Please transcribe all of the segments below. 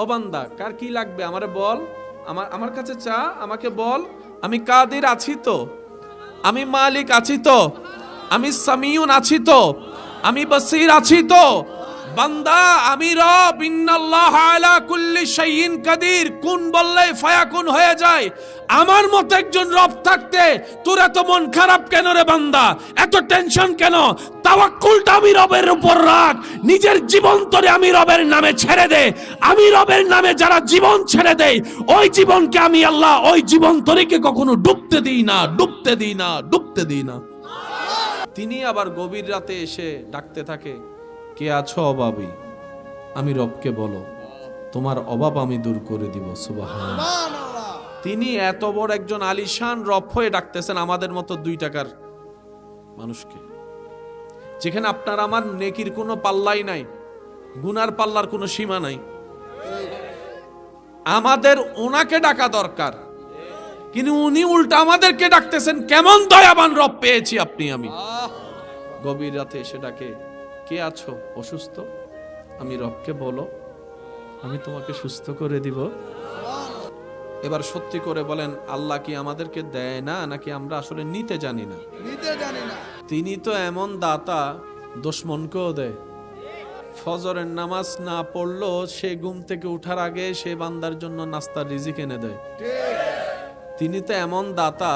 ও বান্দা কার কি লাগবে আমারে বল, আমার কাছে চা, আমাকে বল। আমি কাদির আছি তো, আমি মালিক আছি তো, আমি সামিউন আছি তো, আমি বসির আছি তো। বান্দা আমি রব, ইন্নাল্লাহ আলা কুল্লি শাইইন কাদির, কুন বললে ফায়াকুন হয়ে যায়। আমার মতো একজন রব থাকতে তোর এত মন খারাপ কেন রে বান্দা, এত টেনশন কেন? তাওয়াক্কুলটা আমি রবের উপর রাখ, নিজের জীবন তোরে আমি রবের নামে ছেড়ে দে। আমি রবের নামে যারা জীবন ছেড়ে দেয়, ওই জীবনকে আমি আল্লাহ, ওই জীবন তোরেকে কখনো ডুবতে দিই না, ডুবতে দিই না, ডুবতে দিই না। তিনি আবার গভীর রাতে এসে ডাকতে থাকে, কে আছো অভাবী? আমি রবকে বলো, তোমার অভাব আমি দূর করে দিব। সুবহানাল্লাহ। তিনি এত বড় একজন আলিশান রব হয়ে ডাকতেছেন আমাদের মতো 2 টাকার মানুষকে, যেখানে আপনার আমার নেকির কোনো পাল্লাই নাই, গুনার পাল্লার কোনো সীমা নাই। আমাদের ওনাকে ডাকা দরকার, কিন্তু উনি উল্টা আমাদেরকে ডাকতেছেন। কেমন দয়াবান রব পেয়েছি আপনি আমি। গভীর রাতে এসে ডাকে, কে আছো অসুস্থ? আমি রবকে বলো, আমি তোমাকে সুস্থ করে দিব। এবার সত্যি করে বলেন, আল্লাহ কি আমাদেরকে দেয় না, নাকি আমরা আসলে নিতে জানি না? তিনি তো এমন দাতা, দুশমনকেও দেয়। ফজরের নামাজ না পড়লো সে ঘুম থেকে উঠার আগে সে বান্দার জন্য নাস্তার রিজিক এনে দেয়। তিনি তো এমন দাতা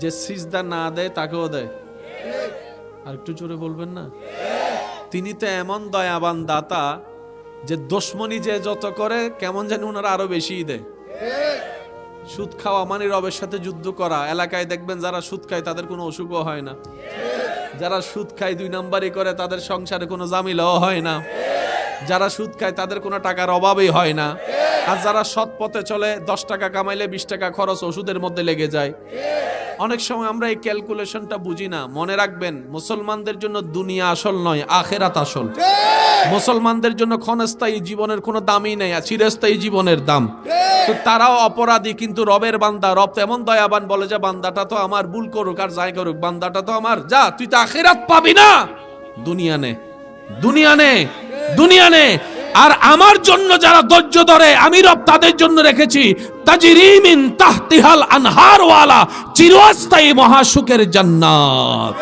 যে সিজদা না দেয় তাকেও দেয়। আর একটু জোরে বলবেন না? তিনি তো এমন দয়াবান দাতা যে দুশমনি যে যত করে কেমন যেন ওনারা আরো বেশি দেয়। সুদ খাওয়া মানে রবের সাথে যুদ্ধ করা। এলাকায় দেখবেন যারা সুদ খায় তাদের কোনো অসুখও হয় না, যারা সুদ খায় 2 নাম্বারই করে তাদের সংসারে কোনো জামিলাও হয় না, যারা সুদ খায় তাদের কোনো টাকার অভাবই হয় না। আর যারা সৎ পথে চলে 10 টাকা কামাইলে 20 টাকা খরচ ওষুধের মধ্যে লেগে যায়। অনেক সময় আমরা এই ক্যালকুলেশনটা বুঝি না। মনে রাখবেন, মুসলমানদের জন্য দুনিয়া আসল নয়, আখেরাত আসল। মুসলমানদের জন্য ক্ষণস্থায়ী জীবনের কোনো দামই নেই, চিরস্থায়ী জীবনের দাম। তো তারাও অপরাধী, কিন্তু রবের বান্দা। রব তো এমন দয়াবান, বলে যে বান্দাটা তো আমার, ভুল করুক আর যাই করুক, বান্দাটা তো আমার, যা তুই তো আখেরাত পাবি না, দুনিয়া নে, দুনিয়া নে, দুনিয়া নে। আর আমার জন্য যারা ধৈর্য ধরে, আমি রব তাদের জন্য রেখেছি তাজরি মিন তাহতিহাল আনহার ওয়ালা চিরস্থায়ী মহাসুখের জান্নাত।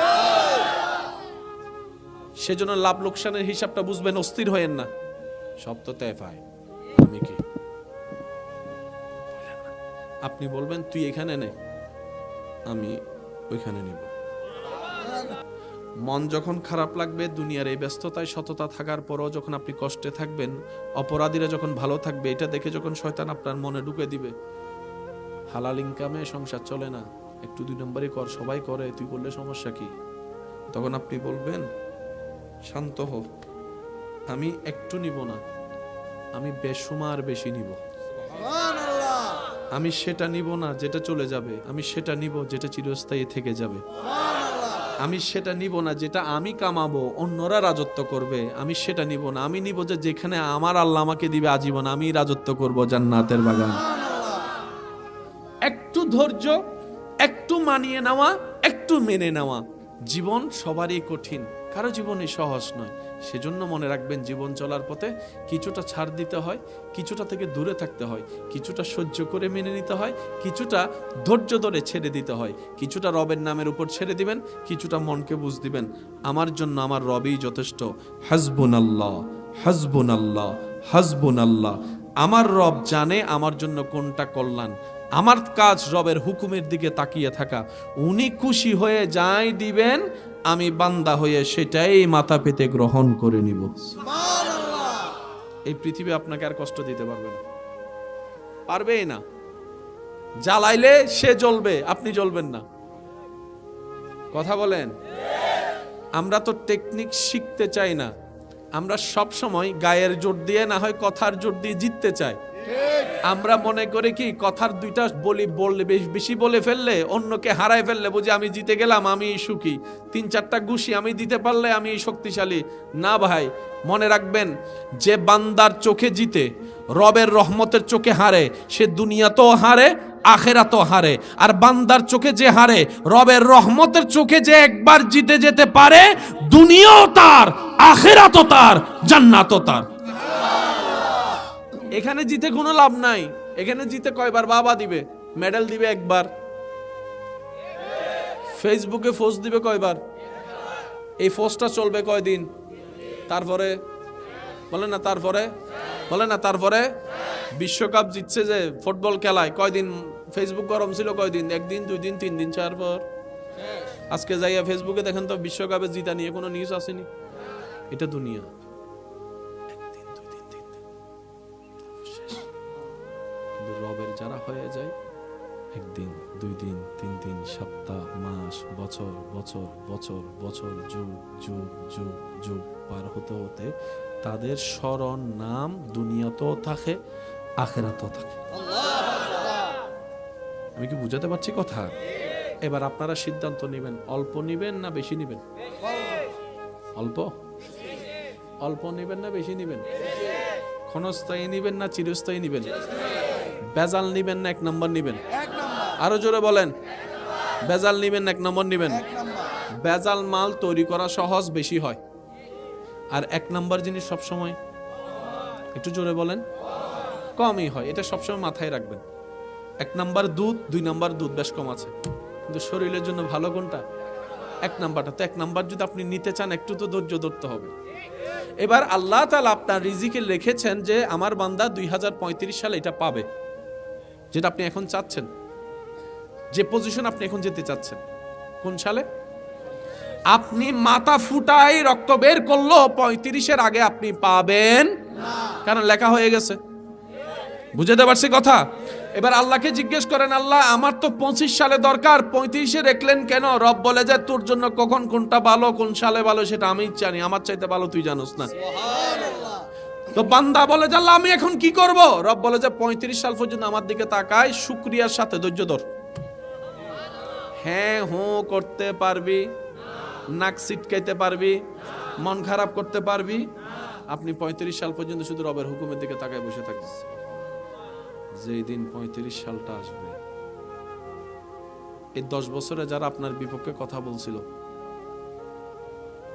সেজন্য লাভ লোকসানের হিসাবটা বুঝবেন, অস্থির হয়েন না। সব তো তে পায়, আমি কি? আপনি বলবেন তুই এখানে নে, আমি ওইখানে নিব। মন যখন খারাপ লাগবে, দুনিয়ার এই ব্যস্ততায় সততা থাকার পরও যখন আপনি কষ্টে থাকবেন, অপরাধীরা যখন ভালো থাকবে, এটা দেখে যখন শয়তান আপনার মনে ঢুকে দিবে, হালাল ইনকামে সংসার চলে না, একটু 2 নম্বরই কর, সবাই করে, তুই করলে সমস্যা কি? তখন আপনি বলবেন, শান্ত হো, আমি একটু নিব না, আমি বেশুমার বেশি নিব। আমি সেটা নিব না যেটা চলে যাবে, আমি সেটা নিব যেটা চিরস্থায়ী থেকে যাবে। আমি সেটা নিব না যেটা আমি কামাবো অন্যরা রাজত্ব করবে, আমি সেটা নিব না। আমি নিব যে যেখানে আমার আল্লাহ আমাকে দিবে আজীবন, আমি রাজত্ব করব জান্নাতের বাগান। একটু ধৈর্য, একটু মানিয়ে নেওয়া, একটু মেনে নেওয়া। জীবন সবারই কঠিন, কারো জীবনই সহজ নয়। সেজন্য মনে রাখবেন, জীবন চলার পথে কিছুটা ছাড় দিতে হয়, কিছুটা থেকে দূরে থাকতে হয়, কিছুটা সহ্য করে মেনে নিতে হয়, কিছুটা ধৈর্য ধরে ছেড়ে দিতে হয়, কিছুটা রবের নামের উপর ছেড়ে দিবেন, কিছুটা মনকে বুঝ দিবেন আমার জন্য আমার রবই যথেষ্ট। হাসবুনাল্লাহ, হাসবুনাল্লাহ, হাসবুনাল্লাহ। আমার রব জানে আমার জন্য কোনটা কল্যাণ। আমার কাজ রবের হুকুমের দিকে তাকিয়ে থাকা। উনি খুশি হয়ে যাই দিবেন, আমি বান্দা হয়ে সেটাই মাথা পেতে গ্রহণ করে নিব। এই পৃথিবী আপনাকে আর কষ্ট দিতে পারবে না, পারবেই না। জ্বালাইলে সে জ্বলবে, আপনি জ্বলবেন না। কথা বলেন? আমরা তো টেকনিক শিখতে চাই না, আমরা সব সময় গায়ের জোর দিয়ে না হয় কথার জোর দিয়ে জিততে চাই। আমরা মনে করি কি, কথার 2টা বললে বেশি বলে ফেললে, অন্যকে হারায় ফেললে বুঝি আমি জিতে গেলাম, আমি সুখী। 3-4টা ঘুষি আমি দিতে পারলে আমি শক্তিশালী। না ভাই, মনে রাখবেন, যে বান্দার চোখে জিতে, রবের রহমতের চোখে হারে, সে দুনিয়াতেও হারে, আখেরাতেও হারে। আর বান্দার চোখে যে হারে, রবের রহমতের চোখে যে একবার জিতে যেতে পারে, দুনিয়াও তার, আখেরাতও তার, জান্নাতও তার। এখানে জিতে কোনো লাভ নাই। এখানে জিতে কয়বার বাবা দিবে? মেডেল দিবে একবার। ফেসবুকে পোস্ট দিবে কয়বার? এই পোস্টটা চলবে কয়দিন? তারপরে বলে না, তারপরে বিশ্বকাপ জিতছে যে ফুটবল খেলায়, কয়দিন ফেসবুক গরম ছিল? কয়দিন? একদিন, 2 দিন, 3 দিন, 4 পর আজকে যাইয়া ফেসবুকে দেখেন তো বিশ্বকাপে জিতা নিয়ে কোনো নিউজ আসেনি। এটা দুনিয়া। একদিন, 2 দিন, 3 দিন শেষ। কিন্তু রবের যারা হয়ে যায়, একদিন, 2 দিন, 3 দিন, সপ্তাহ, মাস, বছর বছর বছর বছর, যুগ যুগ যুগ যুগ পার হতে হতে তাদের স্মরণ নাম দুনিয়াতেও থাকে, আখিরাতেও থাকে। আমি কি বুঝাতে পারছি কথা? এবার আপনারা সিদ্ধান্ত নেবেন, অল্প নিবেন না বেশি নিবেন? অল্প নিবেন না বেশি নিবেন? ক্ষণস্থায়ী নিবেন না চিরস্থায়ী নিবেন? বেজাল নিবেন না 1 নম্বর নিবেন? আরো জোরে বলেন, বেজাল নিবেন না 1 নম্বর নিবেন? বেজাল মাল তৈরি করা সহজ, বেশি হয়। আর 1 নম্বর জিনিস সবসময়, একটু জোরে বলেন, কমই হয়। এটা সবসময় মাথায় রাখবেন। 1 নম্বর দুধ, 2 নম্বর দুধ বেশ কম আছে, কিন্তু শরীরের জন্য ভালো কোনটা? 1 নম্বরটা। তো 1 নম্বর যদি আপনি নিতে চান, একটু তো ধৈর্য ধরতে হবে। এবার আল্লাহ তাআলা আপনার রিজিকে লিখেছেন যে আমার বান্দা 2035 সালে এটা পাবে, যেটা আপনি এখন চাচ্ছেন, যে পজিশন আপনি এখন যেতে চাচ্ছেন। কোন সালে? আপনি মাথা ফুটাই রক্ত বের করলো 35-এর আগে আপনি পাবেন না, কারণ লেখা হয়ে গেছে। বুঝতে পারছি কথা? এবার আল্লাহকে জিজ্ঞেস করেন, আল্লাহ আমার তো 25 সালে দরকার, 35-এ রাখলেন কেন? রব বলে যে তোর জন্য কখন কোনটা ভালো, কোন সালে ভালো সেটা আমি জানি, আমার চাইতে ভালো তুই জানোস না। তো বান্দা বলে যে আল্লাহ আমি এখন কি করব? রব বলে যে 35 সাল পর্যন্ত আমার দিকে তাকায়, শুকরিয়ার সাথে ধৈর্য ধর। হ্যাঁ হু করতে পারবি, নাক সিটকাইতে পারবি, মন খারাপ করতে পারবি, আপনি 35 সাল পর্যন্ত শুধু রবের হুকুমের দিকে তাকায় বসে থাকিস। যেই দিন 35 সালটা আসবে, এই 10 বছরে যারা আপনার বিপক্ষে কথা বলছিল,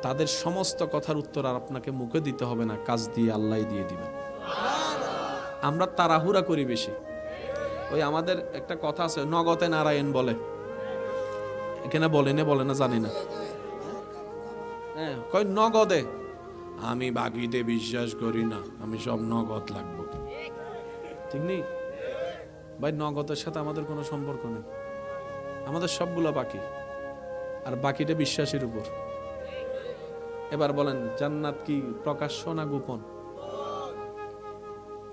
তাদের সমস্ত কথার উত্তর আর আপনাকে মুখে দিতে হবে না, কাজ দিয়ে আল্লাহ দিয়ে দিবেন। আমরা তাড়াহুড়া করি বেশি। ওই আমাদের একটা কথা আছে, নগতে নারায়ণ বলে, এখানে বলে না জানি না, হ্যাঁ কয় নগদে। আমি বাকিতে বিশ্বাস করি না, আমি সব নগদ লাগবো। ঠিক নেই ভাই, নগদের সাথে আমাদের কোনো সম্পর্ক নেই, আমাদের সবগুলো বাকি, আর বাকিটা বিশ্বাসের উপর। এবার বলেন, জান্নাত কি প্রকাশ্য না গোপন?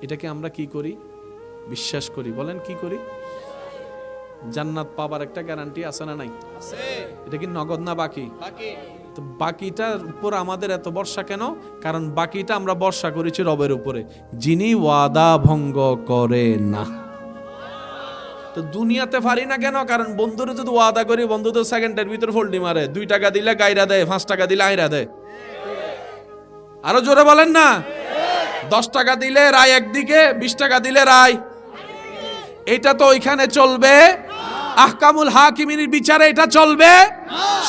এটাকে আমরা কি করি? বিশ্বাস করি। বলেন কি করি? জান্নাত পাবার একটা গ্যারান্টি আছে না নাই? এটা কি নগদ না বাকি? তো বাকিটার উপর আমাদের এত ভরসা কেন? কারণ বাকিটা আমরা ভরসা করেছি রবের উপরে, যিনি ওয়াদা ভঙ্গ করে না। তো দুনিয়াতে পারি না কেন? কারণ বন্ধুরা যদি ওয়াদা করি, বন্ধু তো সেকেন্ডের ভিতর ফোল্ডি মারে, 2 টাকা দিলে গাইরা দেয়, 5 টাকা দিলে আইরা দেয়। আরো জোরে বলেন না। 10 টাকা দিলে রায় একদিকে, 20 টাকা দিলে রায়। এটা তো ওইখানে চলবে, আহকামুল হাকিমির বিচারে এটা চলবে।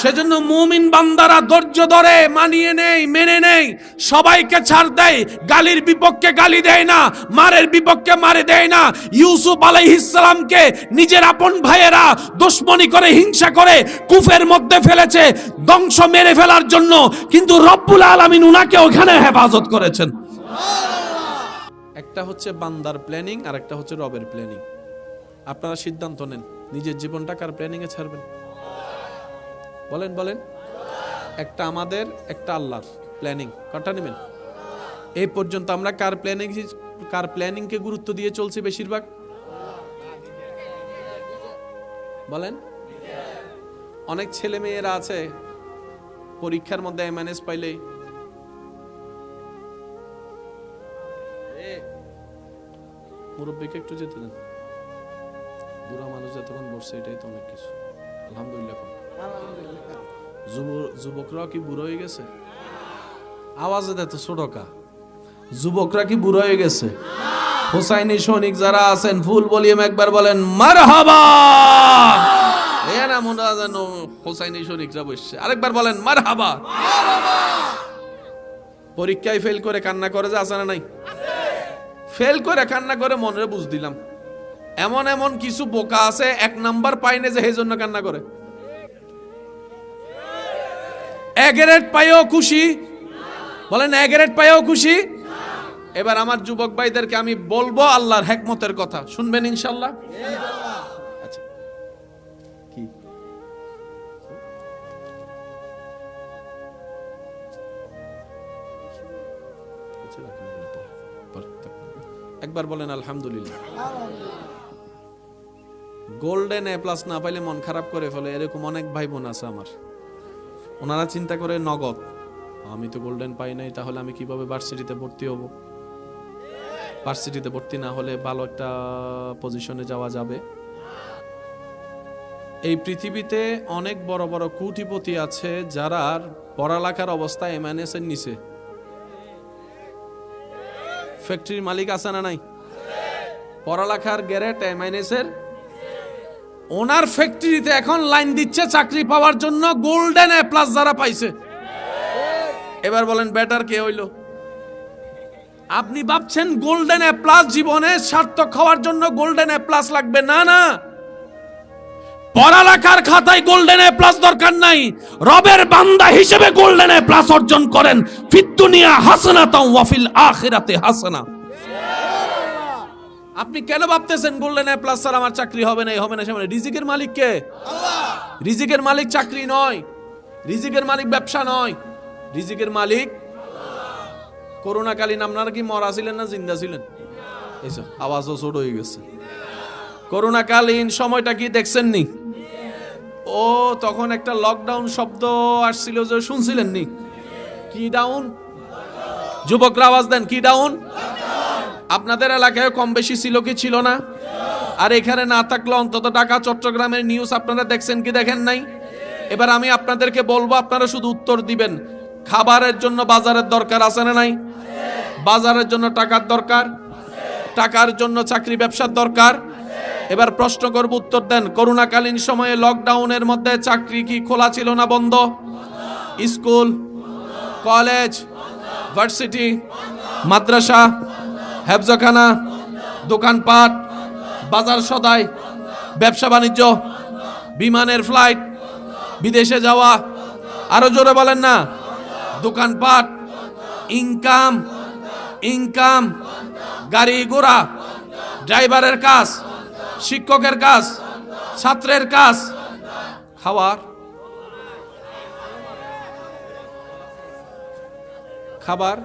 সেজন্য মুমিন বান্দারা ধৈর্য ধরে, মানিয়ে নেই, মেনে নেই, সবাইকে ছাড় দেয়, গালির বিপক্ষে গালি দেয় না, মারের বিপক্ষে মারে দেয় না। ইউসুফ আলাইহিস সালামকে নিজের আপন ভাইয়েরা দুশমনি করে, হিংসা করে কুফের মধ্যে ফেলেছে, ধ্বংস মেরে ফেলার জন্য, কিন্তু রব্বুল আলামিন উনাকে ওখানে হেফাজত করেছেন। একটা হচ্ছে বান্দার প্ল্যানিং, আর একটা হচ্ছে রবের প্ল্যানিং। আপনারা সিদ্ধান্ত নেন, নিজের জীবনটা কার প্ল্যানিং এ ছাড়বেন? বলেন। একটা আমাদের, একটা আল্লাহর প্ল্যানিং। কটা নেবেন? এই পর্যন্ত আমরা কার প্ল্যানিং কে গুরুত্ব দিয়ে চলছি বেশিরভাগ? বলেন। অনেক ছেলে মেয়েরা আছে পরীক্ষার মধ্যে এমএনএস পাইলে মুরব্বীকে একটু যেতে দেন, বুড়া মানুষ যতক্ষণ বসছে এটাই তো অনেক কিছু। আলহামদুলিল্লাহ। যুবকরা কি বুড়ো হয়ে গেছে? আওয়াজে দেয় তো ছোটকা। যুবকরা কি বুড়ো হয়ে গেছে? হোসাইনি সৈনিক যারা আছেন, ফুল ভলিউম একবার বলেন মারহাবা। হোসাইনি সৈনিকরা বসছে, আরেকবার বলেন মারহাবা। পরীক্ষায় ফেল করে কান্না করে যে আছে না নাই? ফেল করে কান্না করে মনে বুঝ দিলাম এমন এমন কিছু বোকা আছে 1 নাম্বার পায় না যে এই জন্য কান্না করে। এগ্রেড পাইও খুশি, বলেন এগ্রেড পাইও খুশি। এবার আমার যুবক ভাইদেরকে আমি বলবো আল্লাহর হিকমতের কথা, শুনবেন ইনশাআল্লাহ? আচ্ছা, কি একবার বলেন আলহামদুলিল্লাহ। গোল্ডেন এ প্লাস না পাইলে মন খারাপ করে ফেলে, এরকম অনেক ভাই বোন আছে আমার। ওনারা চিন্তা করে নগদ, আমি তো গোল্ডেন পাই নাই, তাহলে আমি কিভাবে ভার্সিটিতে ভর্তি হব? ভার্সিটিতে ভর্তি না হলে ভালো একটা পজিশনে যাওয়া যাবে? এই পৃথিবীতে অনেক বড় বড় কোটিপতি আছে যারা পড়ালেখার অবস্থা এমএনএস এর নিচে। ফ্যাক্টরির মালিক আছে না নাই? পড়ালেখার গ্রেড এমএনএস এর, ওনার ফ্যাক্টরিতে এখন লাইন দিচ্ছে চাকরি পাওয়ার জন্য গোল্ডেন এ প্লাস যারা পাইছে। এবার বলেন বেটার কে হইল? আপনি ভাবছেন গোল্ডেন এ প্লাস জীবনে সার্থক হওয়ার জন্য গোল্ডেন এ প্লাস লাগবে? না না, পড়ালেখার খাতায় গোল্ডেন এ প্লাস দরকার নাই। রবের বান্দা হিসেবে গোল্ডেন এ প্লাস অর্জন করেন। ফিদ দুনিয়া হাসানাতাও ওয়া ফিল আখিরাতি হাসানা। আপনি কেন ভাবতেছেন গোল্ডেন এ প্লাস স্যার আমার চাকরি হবে না, হবে না? সামনে রিজিকের মালিক কে? আল্লাহ। রিজিকের মালিক চাকরি নয়, রিজিকের মালিক ব্যবসা নয়, রিজিকের মালিক আল্লাহ। করোনাকালীন আপনারা কি মরা ছিলেন না জিন্দা ছিলেন? এইসব আওয়াজও ছোট হয়ে গেছে। করোনাকালীন সময়টা কি দেখছেন নি? ও তখন একটা লকডাউন শব্দ আসছিল, যে শুনছিলেন নি? কি ডাউন? যুবকরা আওয়াজ দেন, কি ডাউন? আপনাদের এলাকায় কম বেশি ছিল কি ছিল না? আর এখানে না থাকলে অন্তত ঢাকা চট্টগ্রামের নিউজ আপনারা দেখছেন কি দেখেন নাই? এবার আমি আপনাদেরকে বলবো, আপনারা শুধু উত্তর দিবেন। খাবারের জন্য বাজারের দরকার আছে না নাই? বাজারের জন্য টাকার দরকার, টাকার জন্য চাকরি ব্যবসার দরকার। এবার প্রশ্ন করব, উত্তর দেন। করোনাকালীন সময়ে লকডাউনের মধ্যে চাকরি কি খোলা ছিল না বন্ধ? স্কুল, কলেজ, ভার্সিটি, মাদ্রাসা, হেফজখানা, দোকানপাট, বাজার সদাই, ব্যবসা বাণিজ্য, বিমানের ফ্লাইট, বিদেশে যাওয়া, আরো জোরে বলেন না, দোকানপাট, ইনকাম, ইনকাম, গাড়ি ঘোড়া, ড্রাইভারের কাজ, শিক্ষকের কাজ, ছাত্রের কাজ, খাওয়ার, খাবার।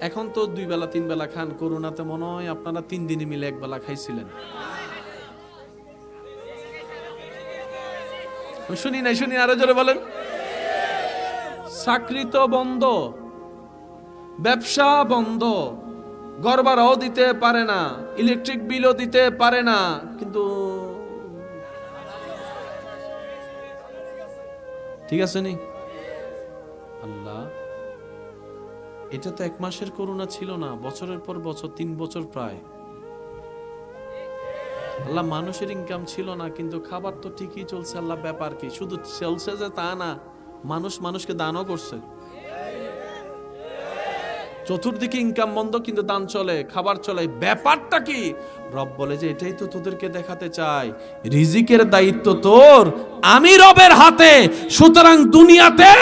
এখন তো 2 বেলা 3 বেলা খান। করোনাতে মনে হয় আপনারা 3 দিনে মিলে 1 বেলা খাইছিলেন। শুনি নাই, শুনি, আরো জোরে বলেন। চাকরি তো বন্ধ, ব্যবসা বন্ধ, ঘর ভাড়াও দিতে পারে না, ইলেকট্রিক বিলও দিতে পারে না, কিন্তু ঠিক আছে নি? আল্লাহ, এটা তো 1 মাসের করোনা ছিল না, বছরের পর বছর, 3 বছর প্রায়। আল্লাহ, মানুষের ইনকাম ছিল না, কিন্তু খাবার তো ঠিকই চলছে। আল্লাহ, ব্যাপার কি? শুধু চলছে যে তা না, মানুষ মানুষকে দানও করছে। চতুর্দিকে ইনকাম বন্ধ, কিন্তু দান চলে, খাবার চলে। ব্যাপারটা কি? রব বলে যে এটাই তো তোদেরকে দেখাতে চাই, রিজিকের দায়িত্ব তোর, আমি রবের হাতে। সুতরাং দুনিয়াতে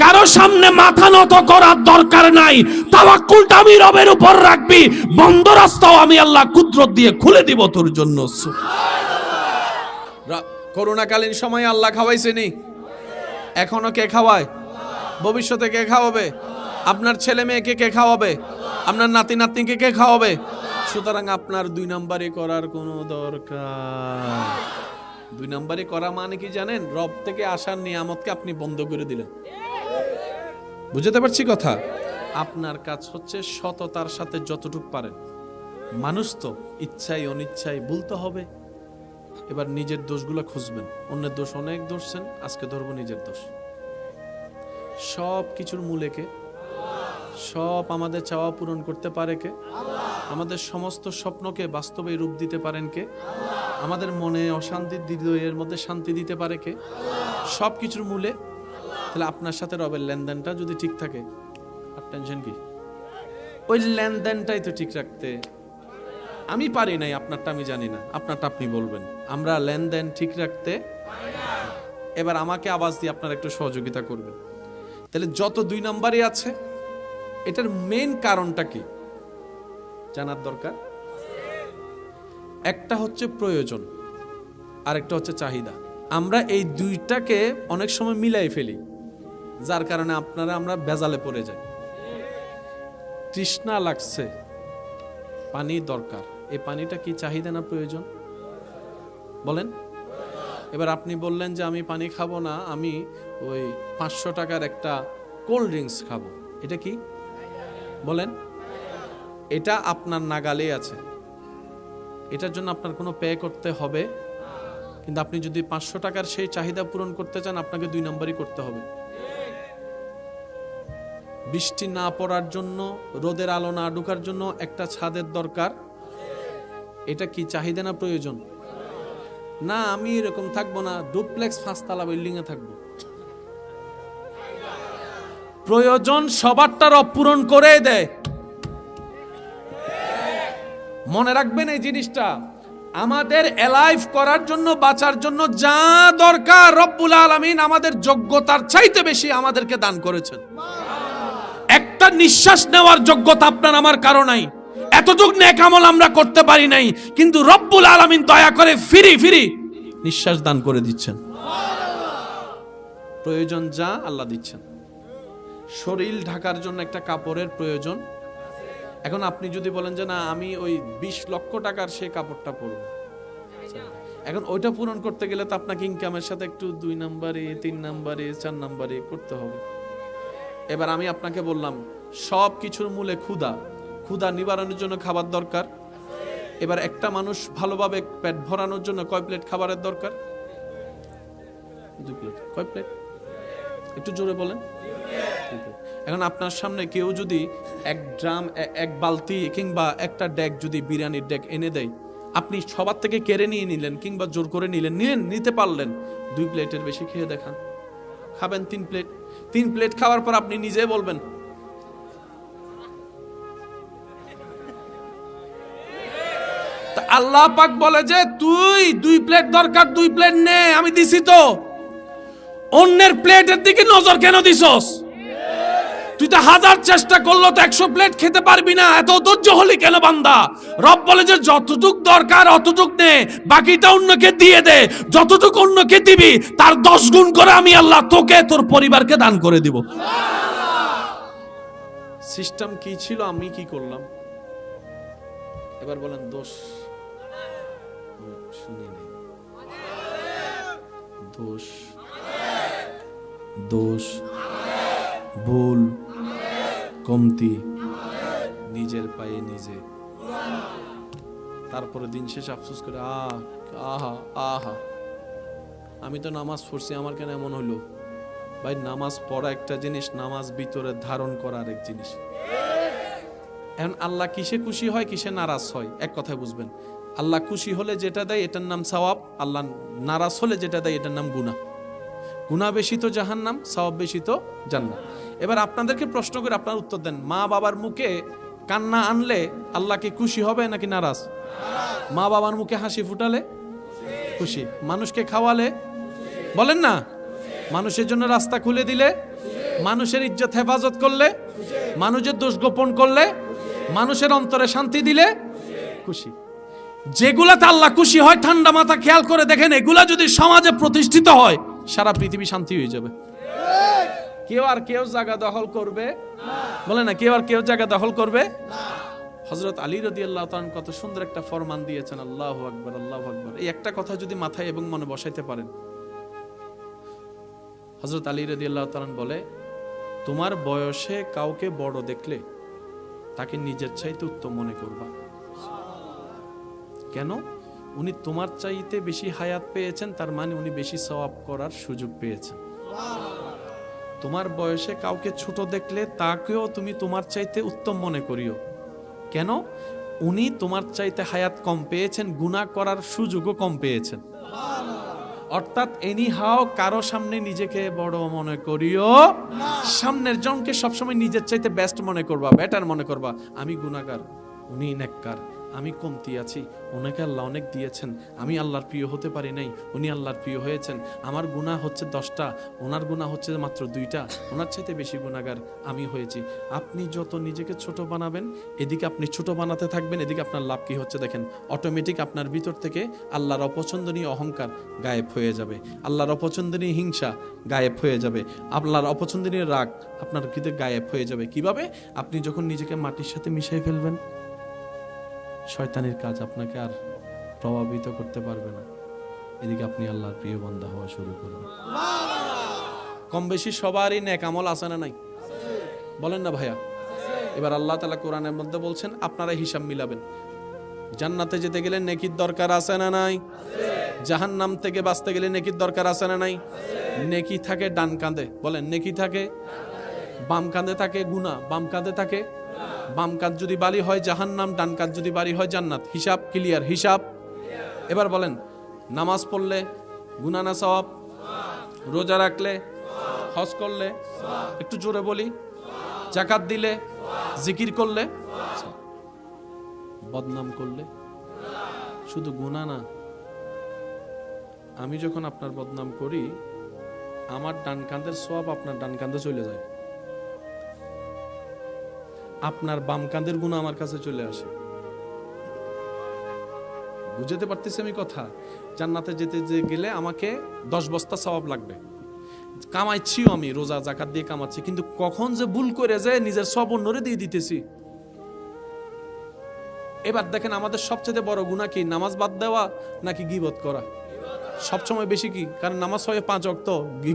কারো সামনে মাথা নত করার দরকার নাই। তাওয়াক্কুলটা আমি রবের উপর রাখবি, বন্ধ রাস্তাও আমি আল্লাহ কুদরত দিয়ে খুলে দিব তোর জন্য। করোনাকালীন সময় আল্লাহ খাওয়াইছেনি, এখনো কে খাওয়ায়? ভবিষ্যতে কে খাওয়াবে? আপনার ছেলে মেয়েকে কে খাওয়াবে? আপনার নাতি নাতনিকে কে খাওয়াবে? সুতরাং আপনার 2 নাম্বারই করার কোনো দরকার। 2 নাম্বারই করা মানে কি জানেন? রব থেকে আসার নিয়ামতকে আপনি বন্ধ করে দিলেন। বুঝতে পারছি কথা? আপনার কাজ হচ্ছে সততার সাথে যতটুকু পারেন। মানুষ তো ইচ্ছাই অনিচ্ছাই ভুলতে হবে। এবার নিজের দোষগুলো খুঁজবেন। অন্যের দোষ অনেক ধরছেন, আজকে ধরবো নিজের দোষ। সব কিছুর মূলে কে? সব আমাদের চাওয়া পূরণ করতে পারে কে? আমাদের সমস্ত স্বপ্নকে বাস্তবে রূপ দিতে পারেন কে? আমাদের মনে অশান্তির হৃদয়ের মধ্যে শান্তি দিতে পারে কে? সব কিছুর মূলে। তাহলে আপনার সাথে রবের লেনদেনটা যদি ঠিক থাকে, আর টেনশন কি? ওই লেনদেনটাই তো ঠিক রাখতে আমি পারি নাই, আপনারটা আমি জানি না, আপনারটা আপনি বলবেন। আমরা লেনদেন ঠিক রাখতে, এবার আমাকে আওয়াজ দিয়ে আপনারা একটু সহযোগিতা করবেন। তাহলে যত 2 নাম্বারই আছে, এটার মেইন কারণটা কি জানার দরকার। একটা হচ্ছে প্রয়োজন, আরেকটা হচ্ছে চাহিদা। আমরা এই দুইটাকে অনেক সময় মিলাই ফেলি, যার কারণে আমরা বেজালে পড়ে যাই। তৃষ্ণা লাগছে, পানি দরকার, এই পানিটা কি চাহিদা না প্রয়োজন বলেন? এবার আপনি বললেন যে আমি পানি খাবো না, আমি ওই 500 টাকার একটা কোল্ড ড্রিঙ্কস খাবো, এটা কি বলেন? এটা আপনার নাগালে আছে, এটার জন্য আপনার কোনো পে করতে হবে, কিন্তু আপনি যদি 500 টাকার সেই চাহিদা পূরণ করতে চান, আপনাকে 2 নাম্বারই করতে হবে। বৃষ্টি না পড়ার জন্য, রোদের আলো না ঢোকার জন্য একটা ছাদের দরকার, এটা কি চাহিদা না প্রয়োজন? না আমি এরকম থাকবো না, ডুপ্লেক্স 5তলা বিল্ডিং এ থাকবো। প্রয়োজন সবারটা রব পূরণ করে দেয়। মনে রাখবেন এই জিনিসটা, আমাদের এলাইভ করার জন্য, বাঁচার জন্য যা দরকার রব্বুল আলামিন আমাদের যোগ্যতার চাইতে বেশি আমাদেরকে দান করেছেন। একটা নিঃশ্বাস নেওয়ার যোগ্যতা আপনার আমার কারো নাই, এতটুকু নেক আমল আমরা করতে পারি নাই, কিন্তু রব্বুল আলামিন দয়া করে ফিরি ফিরি নিঃশ্বাস দান করে দিচ্ছেন। প্রয়োজন যা আল্লাহ দিচ্ছেন। শরীর ঢাকার জন্য একটা কাপড়ের প্রয়োজন। এখন আপনি যদি বলেন যে না আমি ওই 20 লক্ষ টাকার সেই কাপড়টা পরবো, এখন ওইটা পূরণ করতে গেলে তো আপনাকে ইনকামের সাথে একটু 2 নাম্বারে, 3 নাম্বারে, 4 নাম্বারে করতে হবে। এবার আমি আপনাকে বললাম সব কিছুর মূলে ক্ষুধা নিবারণের জন্য খাবার দরকার। এবার একটা মানুষ ভালোভাবে পেট ভরানোর জন্য কয় প্লেট খাবারের দরকার? 2 প্লেট। কয় প্লেট? একটু জোরে বলেন। এখন আপনার সামনে কেউ যদি 1 ড্রাম, 1 বালতি কিংবা একটা ডেক যদি বিরিয়ানির ডেক এনে দেয়, আপনি সবার থেকে কেড়ে নিয়ে নিলেন কিংবা জোর করে নিতে পারলেন, 2 প্লেটের বেশি খেয়ে দেখান। খাবেন 3 প্লেট। 3 প্লেট খাওয়ার পর আপনি নিজে বলবেন আল্লাহ পাক বলে যে তুই 2 প্লেট দরকার, 2 প্লেট নে, আমি দিছি তো। অন্যের প্লেটের দিকে নজর কেন দিছস? তুই তো 1000 চেষ্টা করলো তো 100 প্লেট খেতে পারবি না, এত ধৈর্য হলি কেন বান্দা? রব বলে যে যতটুক দরকার অতটুক নে, বাকিটা অন্যকে দিয়ে দে। যতটুক অন্যকে দিবি তার 10 গুণ করে আমি আল্লাহ তোকে, তোর পরিবারকে দান করে দিব। সিস্টেম কি ছিল, আমি কি করলাম? এবার বলেন দোষ শুনি নেই, দোষ ভুল কমতি নিজের পায়ে নিজে। তারপরে দিন শেষে আফসোস করে আহা আহা আমি তো নামাজ পড়ছি, আমার কেন এমন হলো? ভাই নামাজ পড়া একটা জিনিস, নামাজ ভিতরে ধারণ করা আরেক জিনিস। এখন আল্লাহ কিসে খুশি হয়, কিসে নারাজ হয়, এক কথায় বুঝবেন। আল্লাহ খুশি হলে যেটা দেয় এটার নাম সওয়াব, আল্লাহ নারাজ হলে যেটা দেয় এটার নাম গুনাহ। গুনাহ বেশি তো জাহান্নাম, সওয়াব বেশি তো জান্নাত। এবার আপনাদেরকে প্রশ্ন করে আপনার উত্তর দেন, মা বাবার মুখে কান্না আনলে আল্লাহ কি খুশি হবে নাকি নারাজ? মা বাবার মুখে হাসি ফুটালে খুশি। মানুষকে খাওয়ালে বলেন না, মানুষের জন্য রাস্তা খুলে দিলে, মানুষের ইজ্জত হেফাজত করলে, মানুষের দোষ গোপন করলে, মানুষের অন্তরে শান্তি দিলে খুশি। যেগুলাতে আল্লাহ খুশি হয়, ঠান্ডা মাথা খেয়াল করে দেখেন, এগুলা যদি সমাজে প্রতিষ্ঠিত হয় সারা পৃথিবী শান্তি হয়ে যাবে। কেউ জায়গা দখল করবে বলে না, কেউ জায়গা দখল করবে। হযরত আলী রাদিয়াল্লাহু তাআলা কত সুন্দর একটা ফরমান দিয়েছেন, আল্লাহু আকবার আল্লাহু আকবার। এই একটা কথা যদি মাথায় এবং মনে বসাইতে পারেন, হযরত আলী রাদিয়াল্লাহু তাআলা বলে, তোমার বয়সে কাউকে বড় দেখলে তাকে নিজের চাইতে উত্তম মনে করবা। কেন? উনি তোমার চাইতে বেশি হায়াত পেয়েছেন, তার মানে উনি বেশি সওয়াব করার সুযোগ পেয়েছেন। তোমার বয়সে কাউকে ছোট দেখলে তাকেও তুমি তোমার চাইতে উত্তম মনে করিও। কেন? উনি তোমার চাইতে হায়াত কম পেয়েছেন, গুনাহ করার সুযোগও কম পেয়েছেন। অর্থাৎ এনি হাও কারো সামনে নিজেকে বড় মনে করিও সামনের জনকে সবসময় নিজের চাইতে বেস্ট মনে করবা, বেটার মনে করবা। আমি গুনাহগার, উনি নেককার, আমি কমতি আছি, ওনাকে আল্লাহ অনেক দিয়েছেন, আমি আল্লাহর প্রিয় হতে পারি নাই, উনি আল্লাহর প্রিয় হয়েছেন। আমার গুনাহ হচ্ছে 10টা, ওনার গুনাহ হচ্ছে মাত্র 2টা, ওনার চাইতে বেশি গুনাহগার আমি হয়েছি। আপনি যত নিজেকে ছোট বানাবেন, এদিকে আপনি ছোট বানাতে থাকবেন, এদিকে আপনার লাভ কি হচ্ছে দেখেন। অটোমেটিক আপনার ভিতর থেকে আল্লাহর অপছন্দনীয় অহংকার গায়েব হয়ে যাবে, আল্লাহর অপছন্দনীয় হিংসা গায়েব হয়ে যাবে, আল্লাহর অপছন্দনীয় রাগ আপনার ভিতরে গায়েব হয়ে যাবে। কিভাবে? আপনি যখন নিজেকে মাটির সাথে মিশিয়ে ফেলবেন, শয়তানের কাজ আপনাকে আর প্রভাবিত করতে পারবে না। এদিকে আপনি আল্লাহর প্রিয় বান্দা হওয়া শুরু করবেন। কম বেশি সবারই নেক আমল আছে না নাই? বলেন না ভাইয়া? এবার আল্লাহ তাআলা কোরআনের মধ্যে বলছেন আপনারা হিসাব মিলাবেন। জান্নাতে যেতে গেলে নেকির দরকার আছে না নাই? জাহান্নাম থেকে বাঁচতে গেলে নেকির দরকার আছে না নাই? নেকি থাকে ডান কাঁধে, বলেন নেকি থাকে বাম কাঁধে, থাকে গুনাহ বাম কাঁধে থাকে। বাম কাঁধ যদি বালি হয় জাহান্নাম, ডান কাঁধ যদি বালি হয় জান্নাত। হিসাব ক্লিয়ার? হিসাব। এবার বলেন, নামাজ পড়লে গুনাহ না সওয়াব? রোজা রাখলে, হজ করলে, একটু জোরে বলি, যাকাত দিলে, জিকির করলে, বদনাম করলে শুধু গুনাহ না। আমি যখন আপনার বদনাম করি, আমার ডান কাঁধের সওয়াব আপনার ডান কাঁধে চলে যায়, আপনার বাম কাঁধের গুনাহ আমার কাছে চলে আসে। বুঝতে পারতেছি আমি কথা? জান্নাতে যেতে গেলে আমাকে 10 বস্তা সওয়াব লাগবে, কামাইছিও আমি, রোজা যাকাত দিয়ে কামাচ্ছি, কিন্তু কখন যে ভুল করে যায় নিজের সব অন্যরে দিয়ে দিতেছি। এবার দেখেন আমাদের সবচেয়ে বড় গুনাহ কি? নামাজ বাদ দেওয়া নাকি গীবত করা? সবসময় বেশি কি? কারণ নামাজ হয় 5 ওয়াক্ত,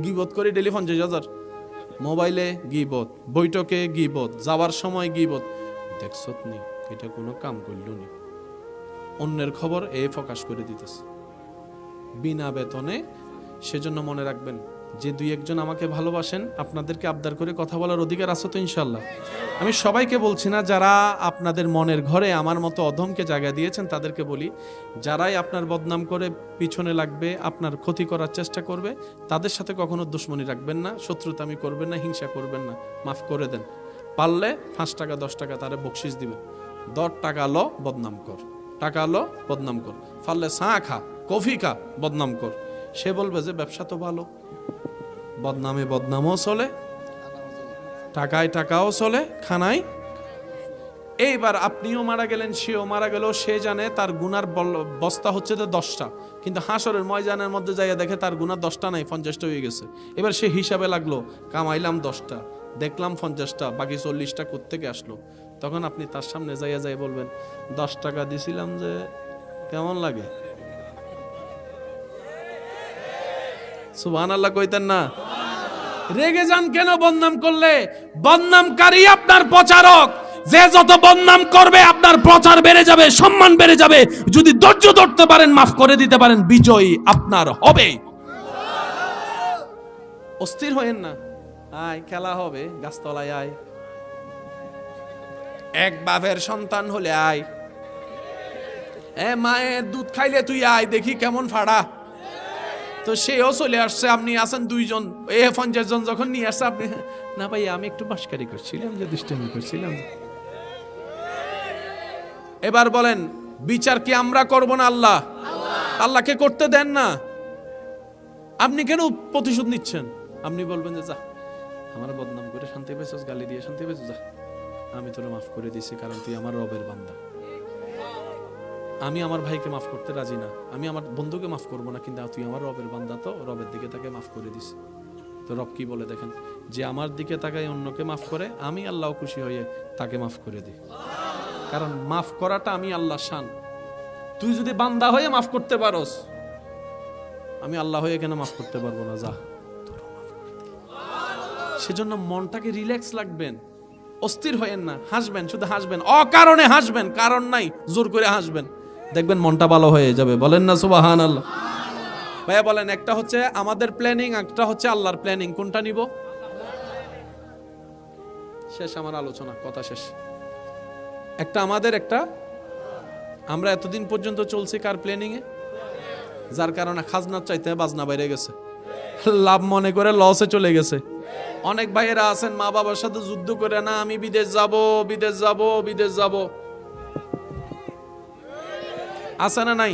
গীবত করে ডেলি 50,000। মোবাইলে গীবত, বৈঠকে গীবত, যাওয়ার সময় গীবত। দেখছত নি এটা কোনো কাম করল নি, অন্যের খবর এ প্রকাশ করে দিতেছে বিনা বেতনে। সেজন্য মনে রাখবেন, যে 2-1 আমাকে ভালোবাসেন, আপনাদেরকে আবদার করে কথা বলার অধিকার আছে তো ইনশাল্লাহ। আমি সবাইকে বলছি না, যারা আপনাদের মনের ঘরে আমার মতো অধমকে জায়গা দিয়েছেন তাদেরকে বলি, যারাই আপনার বদনাম করে পিছনে লাগবে, আপনার ক্ষতি করার চেষ্টা করবে, তাদের সাথে কখনো দুশ্মনী রাখবেন না, শত্রুতামি করবেন না, হিংসা করবেন না, মাফ করে দেন। পারলে 5 টাকা 10 টাকা তারে বকশিস দিবেন। 10 টাকা লো বদনাম কর, টাকা লো বদনাম কর, পারলে চা খা, কফি খা, বদনাম কর। সে বলবে যে ব্যবসা তো ভালো, বদনামে বদনামও চলে, টাকায় টাকাও চলে, খানায়। এইবার আপনিও মারা গেলেন, সেও মারা গেল, সে জানে তার গুনার বস্তা হচ্ছে 10টা, কিন্তু হাসরের ময়দানের মধ্যে যাইয়া দেখে তার গুনার 10টা নাই, 50টা হয়ে গেছে। এবার সে হিসাবে লাগলো, কামাইলাম 10টা, দেখলাম 50টা, বাকি 40টা কোত্থেকে আসলো? তখন আপনি তার সামনে যাইয়া যাই বলবেন, 10 টাকা দিছিলাম যে কেমন লাগে? সুবহানাল্লাহ কইতেন না? রেগে যান কেন বদনাম করলে? বদনামকারী আপনার প্রচারক, যে যত বদনাম করবে আপনার প্রচার বেড়ে যাবে, সম্মান বেড়ে যাবে। যদি ধৈর্য ধরতে পারেন, মাফ করে দিতে পারেন, বিজয় আপনার হবে। অস্থির হয়েন না, আয় খেলা হবে গাছতলায়, আয় এক বাপের সন্তান হলে আয়, মায়ের দুধ খাইলে তুই আয় দেখি কেমন ফাড়া। তো সেও চলে আসছে, আপনি আছেন 2 জন, 50 জন যখন নিয়ে আসছে, আপনি না ভাই আমি একটু বাসকারি করছিলাম, যে দুষ্টামি করছিলাম। এবার বলেন, বিচার কি আমরা করব না আল্লাহ? আল্লাহকে করতে দেন না। আপনি কেন প্রতিশোধ নিচ্ছেন? আপনি বলবেন যে যা, আমার বদনাম করে শান্তি পেয়েছিস, গালি দিয়ে শান্তি পেয়েছিস, যা আমি তোরে মাফ করে দিয়েছি, কারণ তুই আমার রবের বান্দা। আমি আমার ভাইকে মাফ করতে রাজি না, আমি আমার বন্ধুকে মাফ করবো না, কিন্তু তুই আমার রবের বান্দা, তো রবের দিকে তাকে মাফ করে দিস। তো রব কি বলে দেখেন, যে আমার দিকে তাকায় অন্যকে মাফ করে, আমি আল্লাহ খুশি হয়ে তাকে মাফ করে দিই। কারণ মাফ করাটা আমি আল্লাহর শান। তুই যদি বান্দা হয়ে মাফ করতে পারোস, আমি আল্লাহ হয়ে কেন মাফ করতে পারবো না? যা, সেজন্য মনটাকে রিল্যাক্স রাখবেন, অস্থির হয়েন না, হাসবেন, শুধু হাসবেন, অকারণে হাসবেন, কারণ নাই, জোর করে হাসবেন, দেখবেন মনটা ভালো হয়ে যাবে। বলেন না সুবহানাল্লাহ? ভাইয়া বলেন, একটা হচ্ছে আমাদের প্ল্যানিং, একটা হচ্ছে আল্লাহর প্ল্যানিং, কোনটা নিব? শেষ আমার আলোচনা, কথা শেষ। একটা আমাদের, একটা আমরা এতদিন পর্যন্ত চলছি কার প্ল্যানিং এ? যার কারণে খাজনার চাইতে বাজনা বাইরে গেছে, লাভ মনে করে লসে চলে গেছে। অনেক ভাইয়েরা আছেন মা বাবার সাথে যুদ্ধ করে, না আমি বিদেশ যাব, বিদেশ যাব, বিদেশ যাব, আছে না নাই?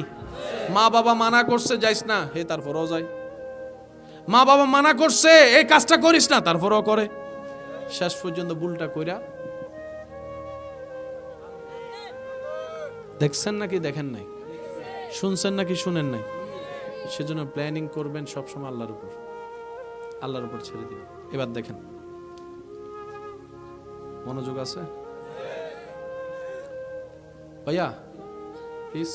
মা বাবা মানা করছে যাইস না, হে তারপরও যায়। মা বাবা মানা করছে এই কাজটা করিস না, তারপরও করে। শেষ পর্যন্ত ভুলটা কইরা দেখছেন নাকি দেখেন নাই, শুনছেন নাকি শুনেন নাই? সেজন্য প্ল্যানিং করবেন সবসময় আল্লাহর উপর, আল্লাহর উপর ছেড়ে দিন। এবার দেখেন, মনোযোগ আছে ভাইয়া? প্লিজ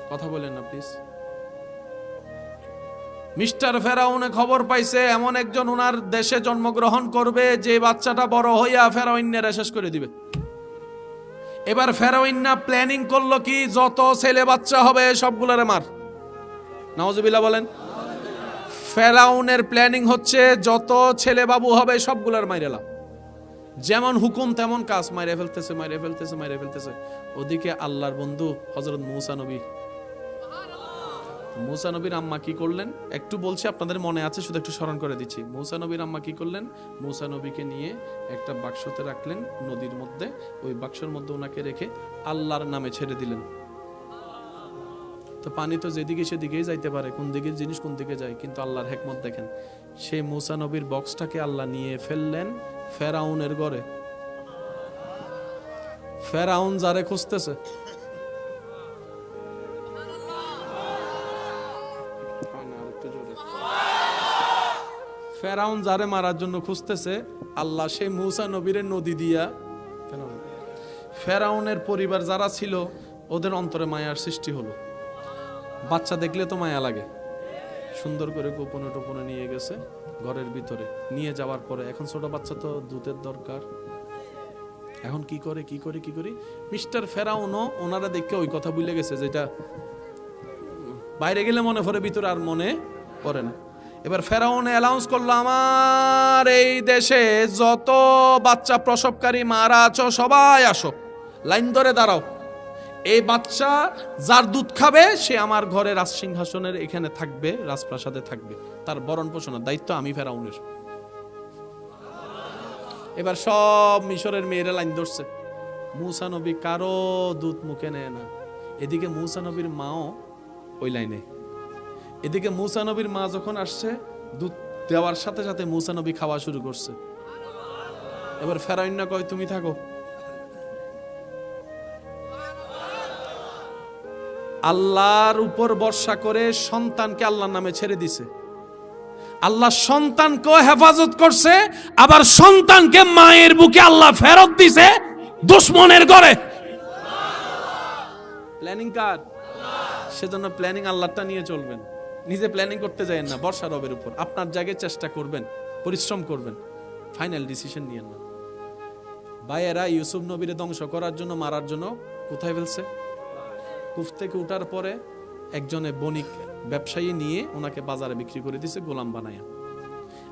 কথা বলেন না প্লিজ। মিস্টার ফেরাউনে খবর পাইছে এমন একজন ওনার দেশে জন্মগ্রহণ করবে যে বাচ্চাটা বড় হইয়া ফেরাউন্নেরা শেষ করে দিবে। এবার ফেরাউন্না প্ল্যানিং করলো কি, যত ছেলে বাচ্চা হবে সবগুলোরে মার। নাউজুবিল্লাহ বলেন। ফেরাউনের প্ল্যানিং হচ্ছে যত ছেলে বাবু হবে সবগুলোর মাইরেলা, যেমন হুকুম তেমন কাজ, মাইরে ফেলতেছে, মাইরে ফেলতেছে, মাইরে ফেলতেছে। ওদিকে আল্লাহর বন্ধু হযরত মূসা নবী, মূসা নবীর আম্মা কি করলেন একটু বলছি, আপনাদের মনে আছে শুধু একটু স্মরণ করে দিচ্ছি। মূসা নবীর আম্মা কি করলেন, মূসা নবীকে নিয়ে একটা বাক্সতে রাখলেন নদীর মধ্যে, ওই বাক্সের মধ্যে ওনাকে রেখে আল্লাহর নামে ছেড়ে দিলেন। তো পানি তো যেদিকে সেদিকেই যাইতে পারে, কোন দিকের জিনিস কোন দিকে যায়, কিন্তু আল্লাহর হিকমত দেখেন, সেই মূসা নবীর বক্সটাকে আল্লাহ নিয়ে ফেললেন ফেরাউনের ঘরে। ফেরাউন যারে খুঁজতেছে, ফেরাউন যারে মারার জন্য খুঁজতেছে, আল্লাহ সেই মূসা নবীর নদী দিয়া, ফেরাউনের পরিবার যারা ছিল ওদের অন্তরে মায়ার সৃষ্টি হলো। বাচ্চা দেখলে তো মায়া লাগে, সুন্দর করে গোপনে টোপনে নিয়ে গেছে ঘরের ভিতরে। নিয়ে যাওয়ার পরে এখন ছোট বাচ্চা তো দুধের দরকার, এখন কি করে কি করে কি করি। মিস্টার ফেরাউনও ওনারা দেখে ওই কথা ভুলে গেছে, যেটা বাইরে গেলে মনে পড়ে, ভিতরে আর মনে পড়ে না। এবার ফেরাউন অ্যানাউন্স করলো, আমার এই দেশে যত বাচ্চা প্রসবকারী মারা আছো সবাই আসো, লাইন ধরে দাঁড়াও। এই বাচ্চা যার দুধ খাবে সে আমার ঘরে রাজসিংহাসনের এখানে থাকবে, রাজপ্রাসাদে থাকবে, তার ভরণ পোষণের দায়িত্ব আমি ফেরাউনের। এবার সব মিশরের মেয়েরা লাইন ধরছে, মূসা নবী কারো দুধ মুখে নেয় না। এদিকে মূসা নবীর মাও ওই লাইনে। এদিকে মূসা নবীর মা যখন আসছে, দুধ দেওয়ার সাথে সাথে মূসা নবী খাওয়া শুরু করছে। এবার ফেরাউন না কয় তুমি থাকো। আল্লাহর উপর ভরসা করে সন্তানকে আল্লাহর নামে ছেড়ে দিছে। আল্লাহ সন্তানকে হেফাজত করছে, আবার সন্তানকে মায়ের বুকে আল্লাহ ফেরত দিছে দুশমনের ঘরে। প্ল্যানিং কার? সেজন্য প্ল্যানিং আল্লাহটা নিয়ে চলবেন, নিজে প্ল্যানিং করতে যাবেন না। ভরসা রবের উপর, আপনার জায়গায় চেষ্টা করবেন, পরিশ্রম করবেন, ফাইনাল ডিসিশন নিয়েন না। ভাইয়েরা ইউসুফ নবীরে ধ্বংস করার জন্য, মারার জন্য কোথায় ফেলছে? কুফ থেকে উঠার পরে একজনে বণিক ব্যবসায়ী নিয়ে ওনাকে বাজারে বিক্রি করে দিছে গোলাম বানায়া।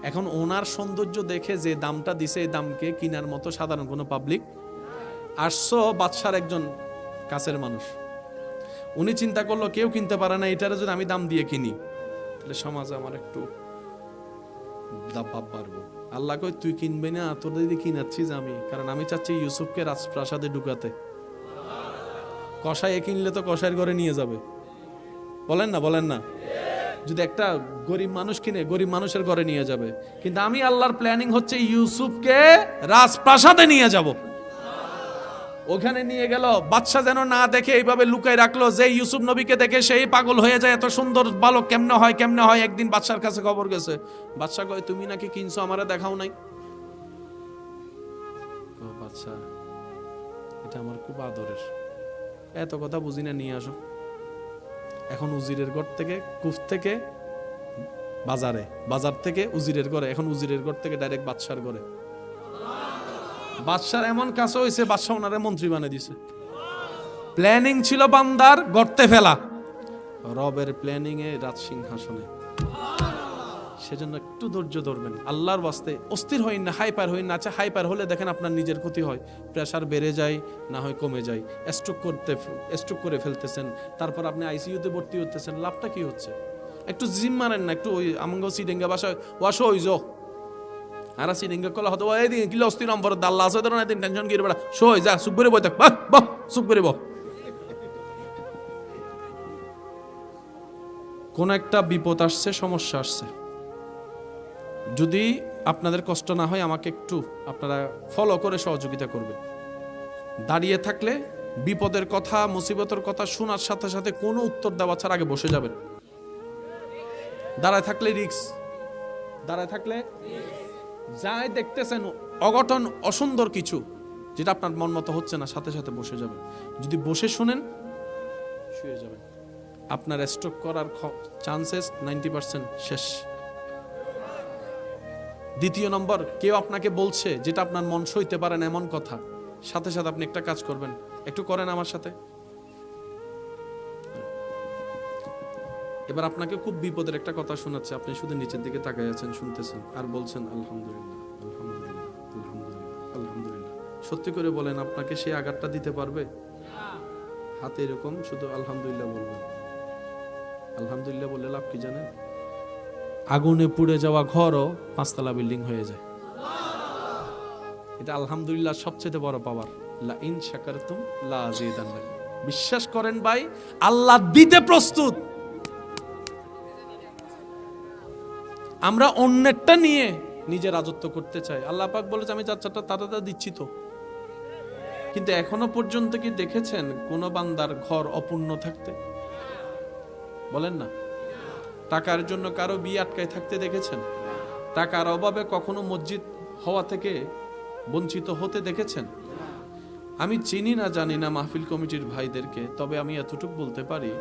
এখন ওনার সৌন্দর্য দেখে যে দামটা দিছে, এই দামকে কিনার মতো সাধারণ কোনো পাবলিক আসছো, বাদশার একজন কাছের মানুষ। উনি চিন্তা করলো কেউ কিনতে পারে না, এটারে যদি আমি দাম দিয়ে কিনি তাহলে সমাজে আমার একটু ভাব বাড়বো। আল্লাহ কই তুই কিনবে না, তোর দিদি কিনাচ্ছিস আমি, কারণ আমি চাচ্ছি ইউসুফকে রাজপ্রাসাদে ঢুকাতে। কষাই কিনলে তো কষাইয়ের ঘরে নিয়ে যাবে, বলেন না বলেন না? যদি একটা গরিব মানুষ কিনে গরিব মানুষের ঘরে নিয়ে যাবে, কিন্তু আমি আল্লাহর প্ল্যানিং হচ্ছে ইউসুফকে রাজপ্রাসাদে নিয়ে যাব। ওখানে নিয়ে গেল, বাদশা যেন না দেখে এইভাবে লুকাই রাখলো, যে ইউসুফ নবীকে দেখে সেই পাগল হয়ে যায়, এত সুন্দর বালক কেমনে হয় কেমনে হয়। একদিন বাদশার কাছে খবর গেছে, বাদশা কয় তুমি নাকি কিনছো, আমারে দেখাও নাই। বাদশা এটা আমার খুব আদরের, এত কথা বুঝি না, নিয়ে আসো। এখন উজিরের ঘর থেকে, কুফ থেকে বাজারে, বাজার থেকে উজিরের ঘরে, এখন উজিরের ঘর থেকে ডাইরেক্ট বাদশার ঘরে। বাদশার এমন কাছে হয়েছে, বাদশা ওনারে মন্ত্রী বানিয়ে দিছে। প্ল্যানিং ছিল বান্দার গর্তে ফেলা, রবের প্ল্যানিং এ রাজ সিংহাসনে। সেজন্য একটু ধৈর্য ধরবেন আল্লাহর ওয়াস্তে। অস্থির হইন না, হাইপার হইন না। আচ্ছা হাইপার হলে দেখেন আপনার নিজের ক্ষতি হয়, প্রেসার বেড়ে যায়, না হয় কমে যায়, স্ট্রোক করে ফেলতেছেন, তারপর আপনি আইসিইউতে ভর্তি হতেছেন, লাভটা কি হচ্ছে? একটু জিম মারেন না, একটু ওই আমঙ্গ সিডেঙ্গা বাসায় ওয়াশো হইজ আর সিডেঙ্গা কলা হতো এদিন কিলো অস্থির নম্বর দাল্লা আছে ধরুন এদিন টেনশন গিয়ে বেড়া শো হয়ে যা সুখ করে বই থাক বাহ সুখ করে বহ। কোন একটা বিপদ আসছে, সমস্যা আসছে, যদি আপনাদের কষ্ট না হয় আমাকে একটু আপনারা ফলো করে সহযোগিতা করবেন। দাঁড়িয়ে থাকলে বিপদের কথা, মুসিবতের কথা শোনার সাথে সাথে কোনো উত্তর দেওয়া ছাড়া আগে বসে যাবেন। দাঁড়ায় থাকলে রিস্ক, দাঁড়ায় থাকলে যাই দেখতেছেন অঘটন, অসুন্দর কিছু যেটা আপনার মন মতো হচ্ছে না, সাথে সাথে বসে যাবেন। যদি বসে শুনেন শুয়ে যাবেন, আপনার স্ট্রোক করার চান্সেস 90% শেষ। দ্বিতীয় নম্বর, কেউ আপনাকে বলছে যেটা আপনার মন সইতে পারে না এমন কথা, সাথে সাথে আপনি একটা কাজ করবেন, একটু করেন আমার সাথে। এবার আপনাকে খুব বিপদের একটা কথা শোনাচ্ছে, আপনি শুধু নিচের দিকে তাকাই আছেন, শুনতেছেন আর বলছেন আলহামদুলিল্লাহ আলহামদুলিল্লাহ আলহামদুলিল্লাহ আলহামদুলিল্লাহ। সত্যি করে বলেন, আপনাকে সেই আঘাতটা দিতে পারবে? হাতে এরকম শুধু আলহামদুলিল্লাহ বলবেন। আলহামদুলিল্লাহ বললে লাভ কি জানেন? আগুনে পুড়ে যাওয়া ঘরও 5 তলা বিল্ডিং হয়ে যায়। এটা আলহামদুলিল্লাহ সবচেয়ে বড় পাওয়ার। লা ইন শাকারতুম লা আযীদান্নাকুম। বিশ্বাস করেন ভাই, আল্লাহ দিতে প্রস্তুত। আমরা অন্যেরটা নিয়ে নিজের রাজত্ব করতে চাই। আল্লাহ পাক বলেছে আমি যাচ্ছাটা তাড়াতা দিচ্ছি তো, কিন্তু এখনো পর্যন্ত কি দেখেছেন কোন বান্দার ঘর অপূর্ণ থাকতে? বলেন না। টাকার জন্য কারো বিয়ে আটকায় থাকতে দেখেছেন? টাকার অভাবে কখনো মসজিদ হওয়া থেকে বঞ্চিত হতে দেখেছেন? আমি চিনি না জানি না মাহফিল কমিটির ভাইদেরকে, তবে আমি এতটুকু বলতে পারি,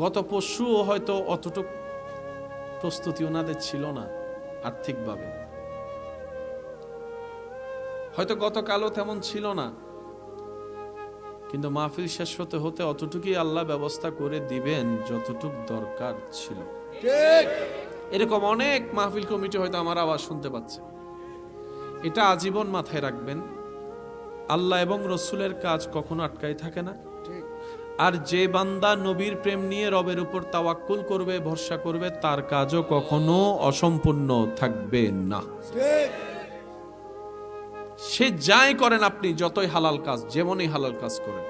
গত পরশুও হয়তো অতটুক প্রস্তুতি ওনাদের ছিল না আর্থিকভাবে, হয়তো গতকালও তেমন ছিল না, কিন্তু মাহফিল শেষ হতে হতে অতটুকুই আল্লাহ ব্যবস্থা করে দিবেন যতটুক দরকার ছিল। এরকম অনেক মাহফিল কমিটি হয়তো আমার আওয়াজ শুনতে পাচ্ছে। এটা আজীবন মাথায় রাখবেন, আল্লাহ এবং রসুলের কাজ কখনো আটকাই থাকে না। আর যে বান্দা নবীর প্রেম নিয়ে রবের উপর তাওয়াক্কুল করবে, ভরসা করবে, তার কাজও কখনো অসম্পূর্ণ থাকবে না। সে যাই করেন, আপনি যতই হালাল কাজ, যেমনই হালাল কাজ করেন,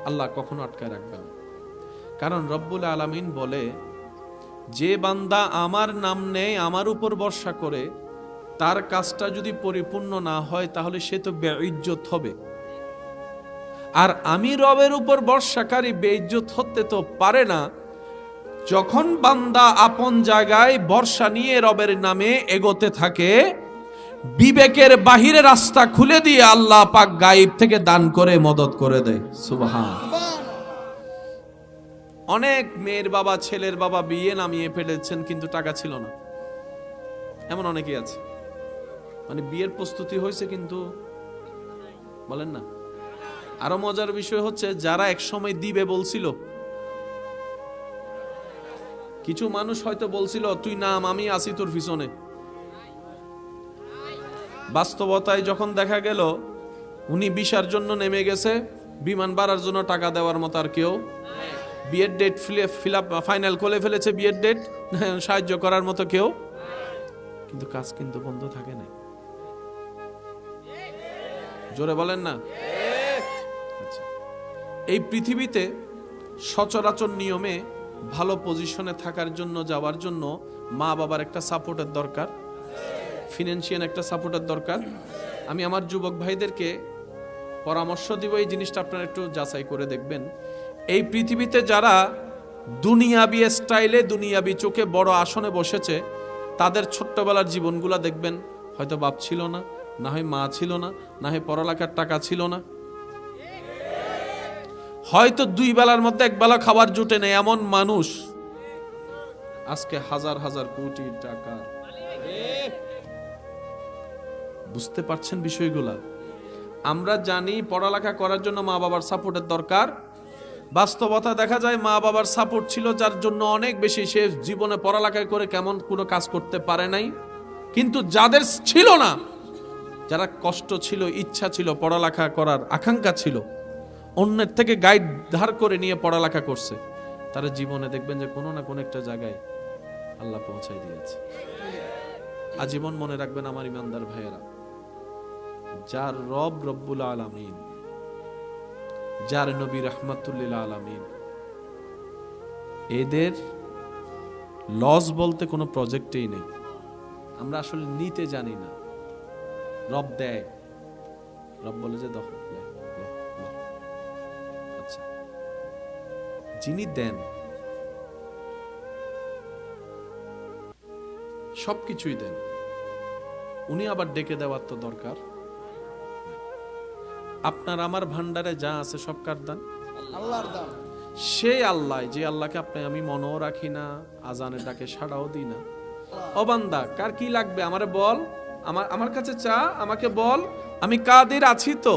আল্লাহ কখনো আটকায় রাখবেন না। কারণ রব্বুল আলামিন বলে, যে বান্দা আমার নাম নেয়, আমার উপর ভরসা করে, তার কাজটা যদি পরিপূর্ণ না হয় তাহলে সে তো বেইজ্জত হবে। আর আমি রবের উপর ভরসাকারী বেইজ্জত হতে তো পারে না যখন বান্দা আপন জায়গায় ভরসা নিয়ে রবের নামে এগোতে থাকে, বিবেকের বাহিরে রাস্তা খুলে দিয়ে আল্লাহ পাক গায়েব থেকে দান করে মদত করে দেয়। সুবহান। অনেক মেয়ের বাবা, ছেলের বাবা বিয়ে নামিয়ে ফেলেছেন কিন্তু টাকা ছিল না, এমন অনেকেই আছে। মানে বিয়ের প্রস্তুতি হয়েছে কিন্তু বলেন না। আরো মজার বিষয় হচ্ছে, যারা একসময় দিবে বলছিল, কিছু মানুষ হয়তো বলছিল তুই নাম, আমি আসি তোর পিছনে। বাস্তবতায় যখন দেখা গেল উনি ভিসার জন্য নেমে গেছে, বিমান ভাড়ার জন্য টাকা দেওয়ার মতো আর কেউ, বিয়ের ডেট ফাইনাল করে ফেলেছে, বিয়ের ডেট সাহায্য করার মতো কেউ, কিন্তু কাজ কিন্তু বন্ধ থাকে না। জোরে বলেন না। আচ্ছা, এই পৃথিবীতে সচরাচর নিয়মে ভালো পজিশনে থাকার জন্য, যাওয়ার জন্য মা বাবার একটা সাপোর্টের দরকার, ফিনান্সিয়াল একটা সাপোর্টের দরকার। আমি আমার যুবক ভাইদেরকে পরামর্শ দিব, এই জিনিসটা আপনারা একটু যাচাই করে দেখবেন। এই পৃথিবীতে যারা দুনিয়াবি স্টাইলে, দুনিয়াবি চোখে বড় আসনে বসেছে, তাদের ছোট্টবেলার জীবনগুলা দেখবেন, হয়তো বাপ ছিল না, না হয় মা ছিল না, না হয় পড়ালেখার টাকা ছিল না, হয়তো 2 বেলার মধ্যে 1 বেলা খাবার জুটে নেই, এমন মানুষ আজকে হাজার হাজার কোটি টাকা। বুঝতে পারছেন বিষয়গুলা? আমরা জানি পড়ালেখা করার জন্য মা বাবার সাপোর্টের দরকার, বাস্তবতা দেখা যায় মা বাবার সাপোর্ট ছিল, যার জন্য অনেক বেশি সে জীবনে পড়ালেখা করে কেমন কোনো কাজ করতে পারে নাই। কিন্তু যাদের ছিল না, যারা কষ্ট ছিল, ইচ্ছা ছিল, পড়ালেখা করার আকাঙ্ক্ষা ছিল, অন্যের থেকে গাইড ধার করে নিয়ে পড়ালেখা করছে, তারা জীবনে দেখবেন যে কোনো না কোনো একটা জায়গায় আল্লাহ পৌঁছাই দিয়েছে। আজীবন মনে রাখবেন আমার ইমানদার ভাইয়েরা, যার রব রব্বুল আলামিন, যার নবী রাহমাতুল লিল আলামিন, এদের লস বলতে কোনো প্রজেক্টেই নেই। আমরা আসলে নিতে জানি না। রব দেয়, রব বলে যে দেখো, আচ্ছা, যিনি দেন সবকিছুই দেন, উনি আবার ডেকে দেওয়ার তো দরকার। আপনার আমার ভান্ডারে যা আছে সব কার দান? আল্লাহর দান। সেই আল্লাহ, যে আল্লাহকে আপনি আমি মনেও রাখি না, আজানের ডাকে সাড়াও দিই না। ও বান্দা, কার কি লাগবে আমারে বল, আমার কাছে চা, আমাকে বল। আমি কাদির আছি তো,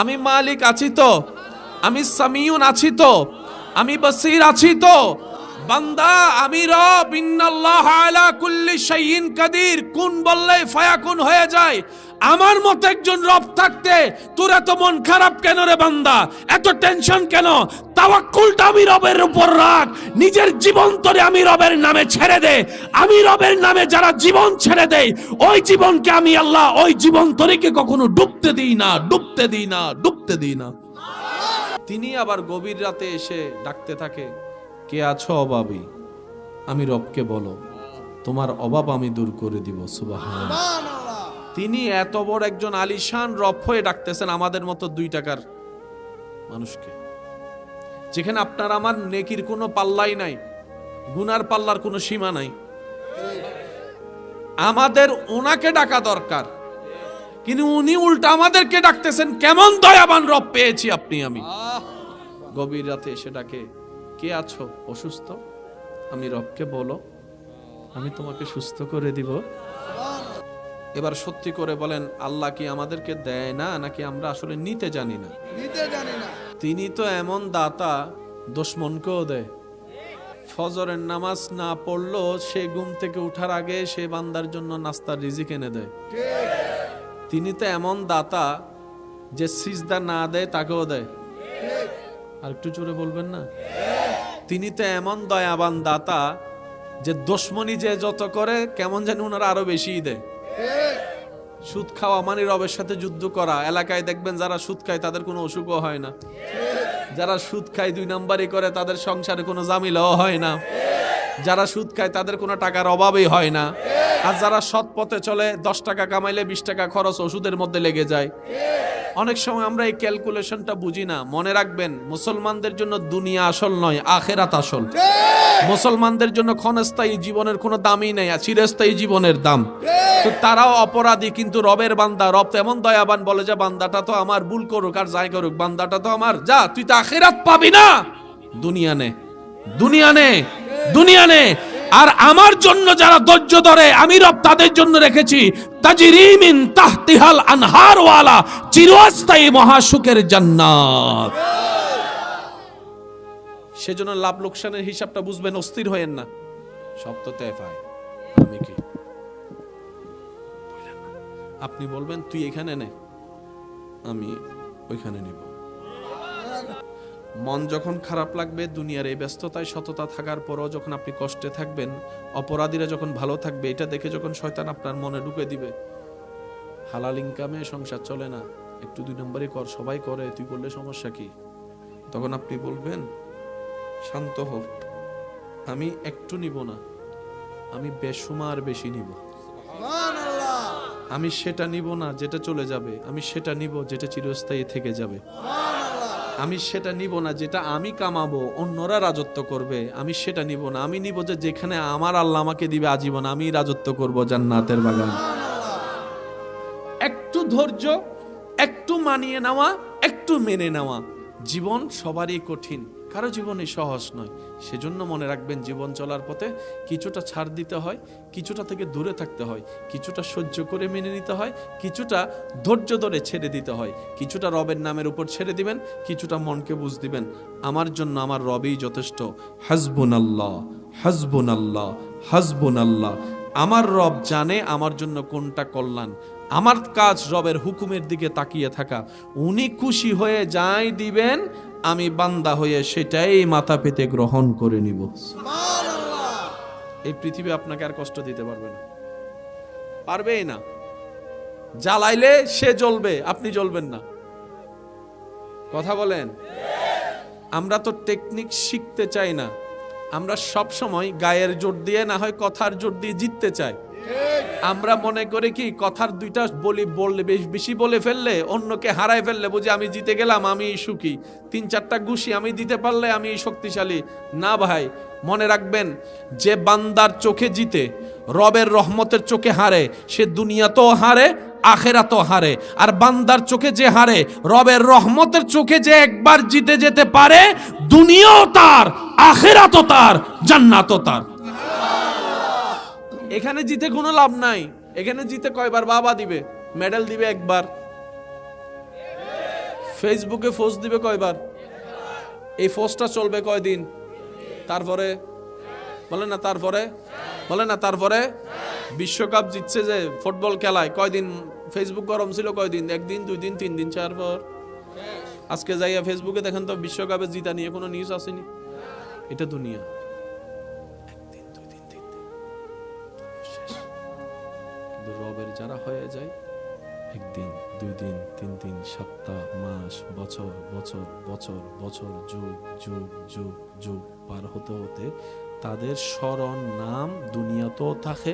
আমি মালিক আছি তো, আমি সামিউন আছি তো, আমি বসির আছি তো। বান্দা, আমি রব, ইন্নাল্লাহ আলা কুল্লি শাইইন কাদির, কোন বললে ফায়াকুন হয়ে যায়। আমার মতো একজন রব থাকতে তোর এত মন খারাপ কেন রে বান্দা? এত টেনশন কেন? তাওয়াক্কুলটা আমি রবের উপর রাখ, নিজের জীবন তোরে আমি রবের নামে ছেড়ে দে। আমি রবের নামে যারা জীবন ছেড়ে দেয়, ওই জীবনকে আমি আল্লাহ, ওই জীবন তোরেকে কখনো ডুবতে দিই না, ডুবতে দিই না, ডুবতে দিই না। তিনি আবার গভীর রাতে এসে ডাকতে থাকে, কে আছো অভাবী? আমি রবকে বলো, তোমার অভাব আমি দূর করে দিব। সুবহানাল্লাহ। তিনি এত বড় একজন আলিশান রব হয়ে ডাকতেছেন আমাদের মতো 2 টাকার মানুষকে, যেখানে আপনার আমার নেকির কোনো পাল্লাই নাই, গুনার পাল্লার কোনো সীমা নাই। আমাদের ওনাকে ডাকা দরকার, কিন্তু উনি উল্টা আমাদেরকে ডাকতেছেন। কেমন দয়াবান রব পেয়েছি আপনি আমি। গভীর রাতে এসে ডাকে, কে আছো অসুস্থ? আমি রবকে বলো, আমি তোমাকে সুস্থ করে দিব। এবার সত্যি করে বলেন, আল্লাহ কি আমাদেরকে দেয় না, নাকি আমরা আসলে নিতে জানি না? নিতে জানি না। তিনি তো এমন দাতা, দুশমনকেও দেয়। ফজরের নামাজ না পড়লো, সে ঘুম থেকে উঠার আগে সে বান্দার জন্য নাস্তার রিজিক এনে দেয়। তিনি তো এমন দাতা যে সিজদা না দেয় তাকেও দেয়। আর একটু জোরে বলবেন না? তিনি তো এমন দয়াবান দাতা যে দুশমনি যে যত করে, কেমন জানি ওনারা আরো বেশি দেয়। সুদ খাওয়া মানে রবের সাথে যুদ্ধ করা। এলাকায় দেখবেন যারা সুদ খায় তাদের কোনো অসুখও হয় না, যারা সুদ খায় 2 নাম্বারই করে তাদের সংসারে কোনো জামিলাও হয় না, যারা সুদ খায় তাদের কোনো টাকার অভাবই হয় না। আর যারা সৎ পথে চলে, 10 টাকা কামাইলে 20 টাকা খরচ ওষুধের মধ্যে লেগে যায়। অনেক সময় আমরা এই ক্যালকুলেশনটা বুঝি না। মনে রাখবেন, মুসলমানদের জন্য দুনিয়া আসল নয়, আখেরাত আসল। মুসলমানদের জন্য ক্ষণস্থায়ী জীবনের কোনো দামই নেই, চিরস্থায়ী জীবনের দাম। তো তারাও অপরাধী, কিন্তু রবের বান্দা। রব তো এমন দয়াবান, বলে যে বান্দাটা তো আমার, ভুল করুক আর যাই করুক, বান্দাটা তো আমার, যা তুই তো আখেরাত পাবি না, দুনিয়া নে, দুনিয়া নে, দুনিয়া নে। আর আমার জন্য যারা ধৈর্য ধরে, আমি রব তাদের জন্য রেখেছি তাজরি মিন তাহতিহাল আনহার ওয়ালা চিরস্থায়ী মহাসুখের জান্নাত। সেজন্য লাভ লোকসানের হিসাবটা বুঝবেন, অস্থির হয়েন না। সব তো তেফায়, আমি কি? আপনি বলবেন তুই এখানে নে, আমি ওইখানে নিব। মন যখন খারাপ লাগবে, দুনিয়ার এই ব্যস্ততায় সততা থাকার পরও যখন আপনি কষ্টে থাকবেন, অপরাধীরা যখন ভালো থাকবে, এটা দেখে যখন শয়তান আপনার মনে ঢুকে দিবে, হালাল ইনকামে সংসার চলে না, একটু 2 নম্বরই কর, সবাই করে, তুই করলে সমস্যা কি? তখন আপনি বলবেন, শান্ত হোক, আমি একটু নিব না, আমি বেশুমার বেশি নিব। আমি সেটা নিব না যেটা চলে যাবে, আমি সেটা নিব যেটা চিরস্থায়ী থেকে যাবে। আমি সেটা নিব না যেটা আমি কামাবো, অন্যরা রাজত্ব করবে, আমি সেটা নিব না। আমি নিব যে যেখানে আমার আল্লাহ আমাকে দিবে আজীবন, আমি রাজত্ব করব জান্নাতের বাগান। একটু ধৈর্য, একটু মানিয়ে নেওয়া, একটু মেনে নেওয়া। জীবন সবারই কঠিন, কারো জীবনে সহজ নয়। সেজন্য মনে রাখবেন, জীবন চলার পথে কিছুটা ছাড় দিতে হয়, কিছুটা থেকে দূরে থাকতে হয়, কিছুটা সহ্য করে মেনে নিতে হয়, কিছুটা ধৈর্য ধরে ছেড়ে দিতে হয়, কিছুটা রবের নামের উপর ছেড়ে দিবেন, কিছুটা মনকে বুঝ দিবেন আমার জন্য আমার রবই যথেষ্ট। হাসবুনাল্লাহ হাসবুনাল্লাহ হাসবুনাল্লাহ। আমার রব জানে আমার জন্য কোনটা কল্যাণ। আমার কাজ রবের হুকুমের দিকে তাকিয়ে থাকা। উনি খুশি হয়ে যাই দিবেন, আমি বান্দা হয়ে সেটাই মাথা পেতে গ্রহণ করে নিব। এই পৃথিবী আপনাকে আর কষ্ট দিতে পারবে না, পারবেই না। জ্বালাইলে সে জ্বলবে, আপনি জ্বলবেন না। কথা বলেন। আমরা তো টেকনিক শিখতে চাই না, আমরা সব সময় গায়ের জোর দিয়ে না হয় কথার জোর দিয়ে জিততে চাই। আমরা মনে করি কি কথার দুইটা বললে বেশি বলে ফেললে, অন্যকে হারায় ফেললে বুঝি আমি জিতে গেলাম, আমি সুখী। 3-4টা ঘুষি আমি দিতে পারলে আমি শক্তিশালী। না ভাই, মনে রাখবেন, যে বান্দার চোখে জিতে রবের রহমতের চোখে হারে, সে দুনিয়াতেও হারে আখেরাতও হারে। আর বান্দার চোখে যে হারে, রবের রহমতের চোখে যে একবার জিতে যেতে পারে, দুনিয়াও তার, আখেরাতও তার, জান্নাতও তার। এখানে জিতে কোনো লাভ নাই। এখানে জিতে কয়বার বাবা দিবে? মেডেল দিবে একবার। ফেসবুকে পোস্ট দিবে কয়বার? এই পোস্টটা চলবে কয়দিন? তারপরে বলে না, তারপরে বলে না, তারপরে বিশ্বকাপ জিতছে যে ফুটবল খেলায়, কয়দিন ফেসবুক গরম ছিল? কয়দিন? 1 দিন, 2 দিন, 3 দিন, 4 পর আজকে যাইয়া ফেসবুকে দেখেন তো বিশ্বকাপে জিতা নিয়ে কোনো নিউজ আসেনি। এটা দুনিয়া। রবের যারা হয়ে যায়, 1 দিন, 2 দিন, 3 দিন, সপ্তাহ, মাস, বছর বছর বছর বছর, যুগ যুগ যুগ যুগ পার হতে হতে তাদের স্মরণ নাম দুনিয়াতেও থাকে,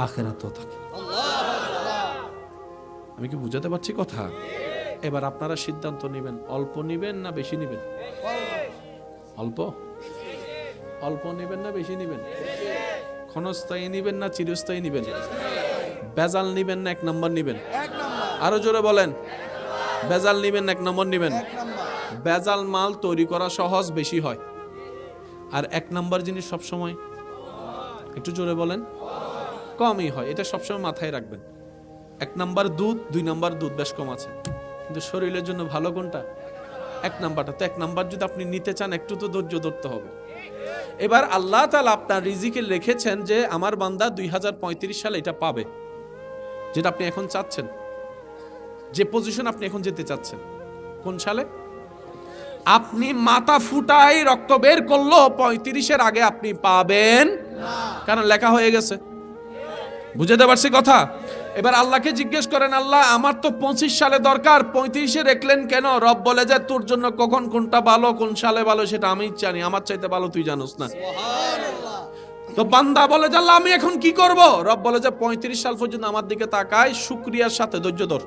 আখেরাতেও থাকে। আমি কি বুঝাতে পারছি কথা? এবার আপনারা সিদ্ধান্ত নেবেন, অল্প নিবেন না বেশি নিবেন? অল্প অল্প নিবেন না বেশি নিবেন? ক্ষণস্থায়ী নিবেন না চিরস্থায়ী নিবেন? বেজাল নিবেন না 1 নম্বর নিবেন? আরো জোরে বলেন। বেজাল নিবেন না 1 নম্বর নিবেন? বেজাল মাল তৈরি করা সহজ, বেশি হয়। আর 1 নম্বর জিনিস সবসময়, একটু জোরে বলেন, কমই হয়। এটা সবসময় মাথায় রাখবেন। 1 নম্বর দুধ, 2 নম্বর দুধ বেশ কম আছে, কিন্তু শরীরের জন্য ভালো কোনটা? 1 নম্বরটা। তো 1 নম্বর যদি আপনি নিতে চান, একটু তো ধৈর্য ধরতে হবে। এবার আল্লাহ তাআলা আপনার রিজিকে রেখেছেন যে আমার বান্দা 2035 সালে এটা পাবে, যেটা আপনি এখন চাচ্ছেন, যে পজিশন আপনি এখন যেতে চাচ্ছেন। কোন সালে? আপনি মাথা ফুটাই রক্ত বের করলো 35-এর আগে আপনি পাবেন না, কারণ লেখা হয়ে গেছে। বুঝতে পারছি কথা? এবার আল্লাহকে জিজ্ঞেস করেন, আল্লাহ আমার তো 25 সালে দরকার, 35-এ রাখলেন কেন? রব বলে যে তোর জন্য কখন কোনটা ভালো, কোন সালে ভালো সেটা আমি জানি, আমার চাইতে ভালো তুই জানোস না। তো বান্দা বলে যে আল্লাহ আমি এখন কি করব? রব বলে যে 35 সাল পর্যন্ত আমার দিকে তাকায়, শুকরিয়ার সাথে ধৈর্য ধর।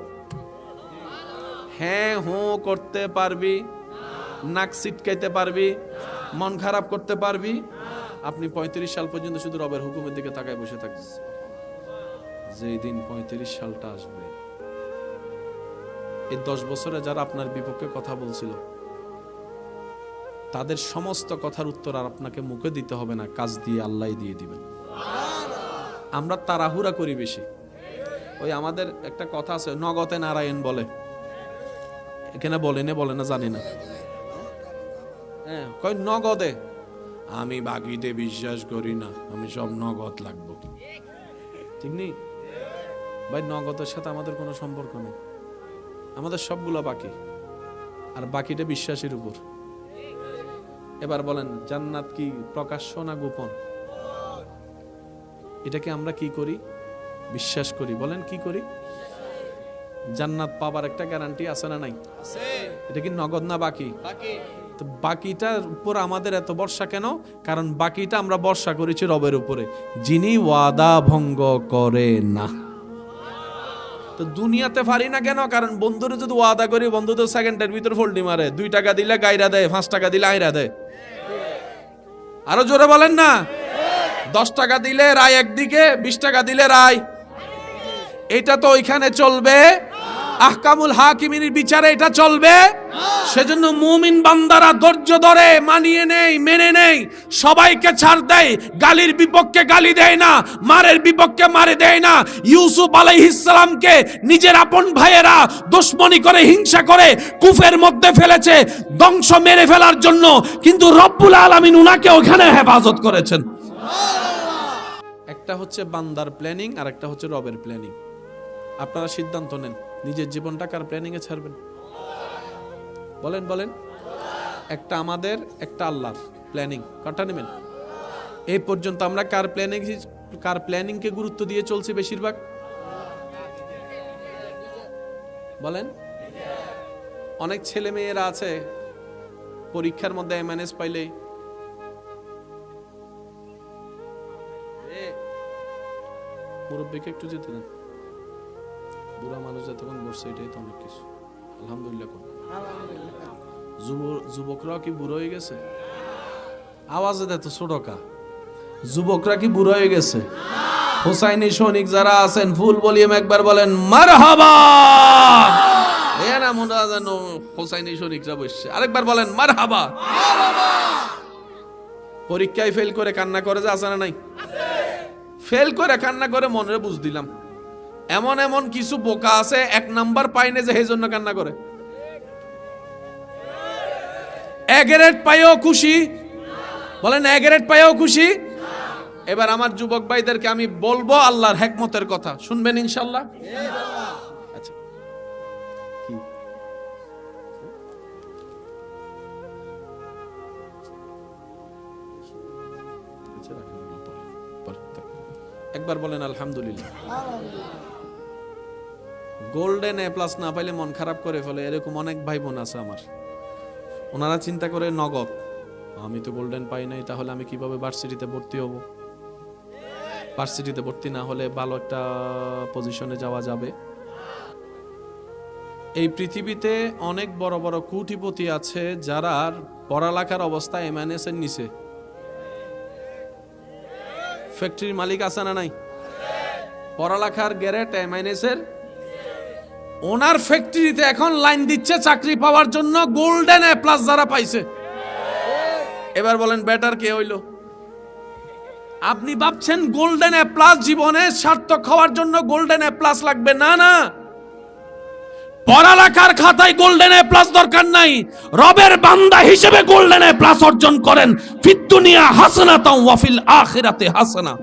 হ্যাঁ হো করতে পারবি, নাক সিটকাইতে পারবি, মন খারাপ করতে পারবি, আপনি 35 সাল পর্যন্ত শুধু রবের হুকুমের দিকে তাকায় বসে থাকবেন। যেই দিন 35 সালটা আসবে, এই 10 বছরে যারা আপনার বিপক্ষে কথা বলছিল, তাদের সমস্ত কথার উত্তর আর আপনাকে মুখে দিতে হবে না, কাজ দিয়ে আল্লাহই দিয়ে দিবেন। আমরা তাড়াহুড়া করি বেশি। ওই আমাদের একটা কথা আছে, নগতে নারায়ণ বলে, এখানে বলে না জানি না। হ্যাঁ, কই নগদে। আমি বাকিতে বিশ্বাস করি না, আমি সব নগদ লাগবো। ঠিক নেই ভাই, নগদের সাথে আমাদের কোনো সম্পর্ক নেই। আমাদের সবগুলো বাকি, আর বাকিটা বিশ্বাসের উপর। এবার বলেন, জান্নাত কি প্রকাশ্য না গোপন? এটাকে আমরা কি করি? বিশ্বাস করি। বলেন কি করি? জান্নাত পাবার একটা গ্যারান্টি আছে না নাই? এটা কি নগদ না বাকি? তো বাকিটার উপর আমাদের এত ভরসা কেন? কারণ বাকিটা আমরা ভরসা করেছি রবের উপরে, যিনি ওয়াদা ভঙ্গ করে না। তো দুনিয়াতে পারি না কেন? কারণ বন্ধুরা যদি ওয়াদা করি, বন্ধু তো সেকেন্ডের ভিতর ফোল্ডি মারে। 2 টাকা দিলে গাইরা দেয়, 5 টাকা দিলে আইরা দেয়। আরো জোরে বলেন না। 10 টাকা দিলে রায় একদিকে, 20 টাকা দিলে রায়। এটা তো ওইখানে চলবে আহকামুল হাকিমিনের বিচারে এটা চলবে। সেজন্য মুমিন বান্দারা ধৈর্য ধরে মানিয়ে নেই, মেনে নেই, সবাইকে ছাড় দেয়, গালির বিপক্ষে গালি দেয় না, মারের বিপক্ষে মারে দেয় না। ইউসুফ আলাইহিস সালামকে নিজের আপন ভাইয়েরা দুশমনি করে, হিংসা করে কুফের মধ্যে ফেলেছে ধ্বংস মেরে ফেলার জন্য, কিন্তু রব্বুল আলামিন উনাকে ওখানে হেফাজত করেছেন। একটা হচ্ছে বান্দার প্ল্যানিং আর একটা হচ্ছে রবের প্ল্যানিং। আপনারা সিদ্ধান্ত নেন নিজের জীবনটা কার প্ল্যানিং এ ছাড়বেন। বলেন বলেন। একটা আমাদের, একটা আল্লাহর প্ল্যানিং। কারটা নেবেন? এই পর্যন্ত আমরা কার প্ল্যানিং কে গুরুত্ব দিয়ে চলছি বেশিরভাগ? বলেন। অনেক ছেলে মেয়েরা আছে পরীক্ষার মধ্যে এমএনএস পাইলে মুরব্বীকে একটু যেতে দেন, বুড়া মানুষ যতক্ষণ বসছে এটাই তো অনেক কিছু। আলহামদুলিল্লাহ। যুবকরা কি বুড়ো হয়ে গেছে? আওয়াজে দেয় তো ছোটকা। যুবকরা কি বুড়ো হয়ে গেছে? হুসাইনি সৈনিক যারা আছেন ফুল ভলিউম একবার বলেন মারহাবা। হুসাইনি সৈনিকরা বসছে, আরেকবার বলেন মারহাবা। পরীক্ষায় ফেল করে কান্না করে যে আছে না নাই? ফেল করে কান্না করে মনে বুঝ দিলাম। এমন এমন কিছু বোকা আছে এক নাম্বার পাইনে যে এই জন্য কান্না করে। এগ্রেড পাইও খুশি, বলেন এগ্রেড পাইও খুশি। এবার আমার যুবক ভাইদেরকে আমি বলবো আল্লাহর হিকমতের কথা, শুনবেন ইনশাআল্লাহ? আচ্ছা, কি একবার বলেন আলহামদুলিল্লাহ। গোল্ডেন এ প্লাস না পাইলে মন খারাপ করে ফেলে, এরকম অনেক ভাই বোন আছে আমার। ওনারা চিন্তা করে নগদ, আমি তো গোল্ডেন পাই নাই, তাহলে আমি কিভাবে ভার্সিটিতে ভর্তি হব? ভার্সিটিতে ভর্তি না হলে ভালো একটা পজিশনে যাওয়া যাবে? এই পৃথিবীতে অনেক বড় বড় কোটিপতি আছে যারা পড়ালেখার অবস্থা এমএনএস এর নিচে। ফ্যাক্টরির মালিক আছে না নাই? পড়ালেখার গ্রেড এমএনএস এর। ওনার ফ্যাক্টরিতে এখন লাইন দিচ্ছে চাকরি পাওয়ার জন্য গোল্ডেন এ প্লাস যারা পাইছে। এবার বলেন বেটার কে হইল? আপনি ভাবছেন গোল্ডেন এ প্লাস জীবনে সার্থক হওয়ার জন্য গোল্ডেন এ প্লাস লাগবে? না না, পড়ালেখার খাতায় গোল্ডেন এ প্লাস দরকার নাই। রবের বান্দা হিসেবে গোল্ডেন এ প্লাস অর্জন করেন। ফিদ দুনিয়া হাসানাতাও ওয়া ফিল আখিরাতি হাসানা।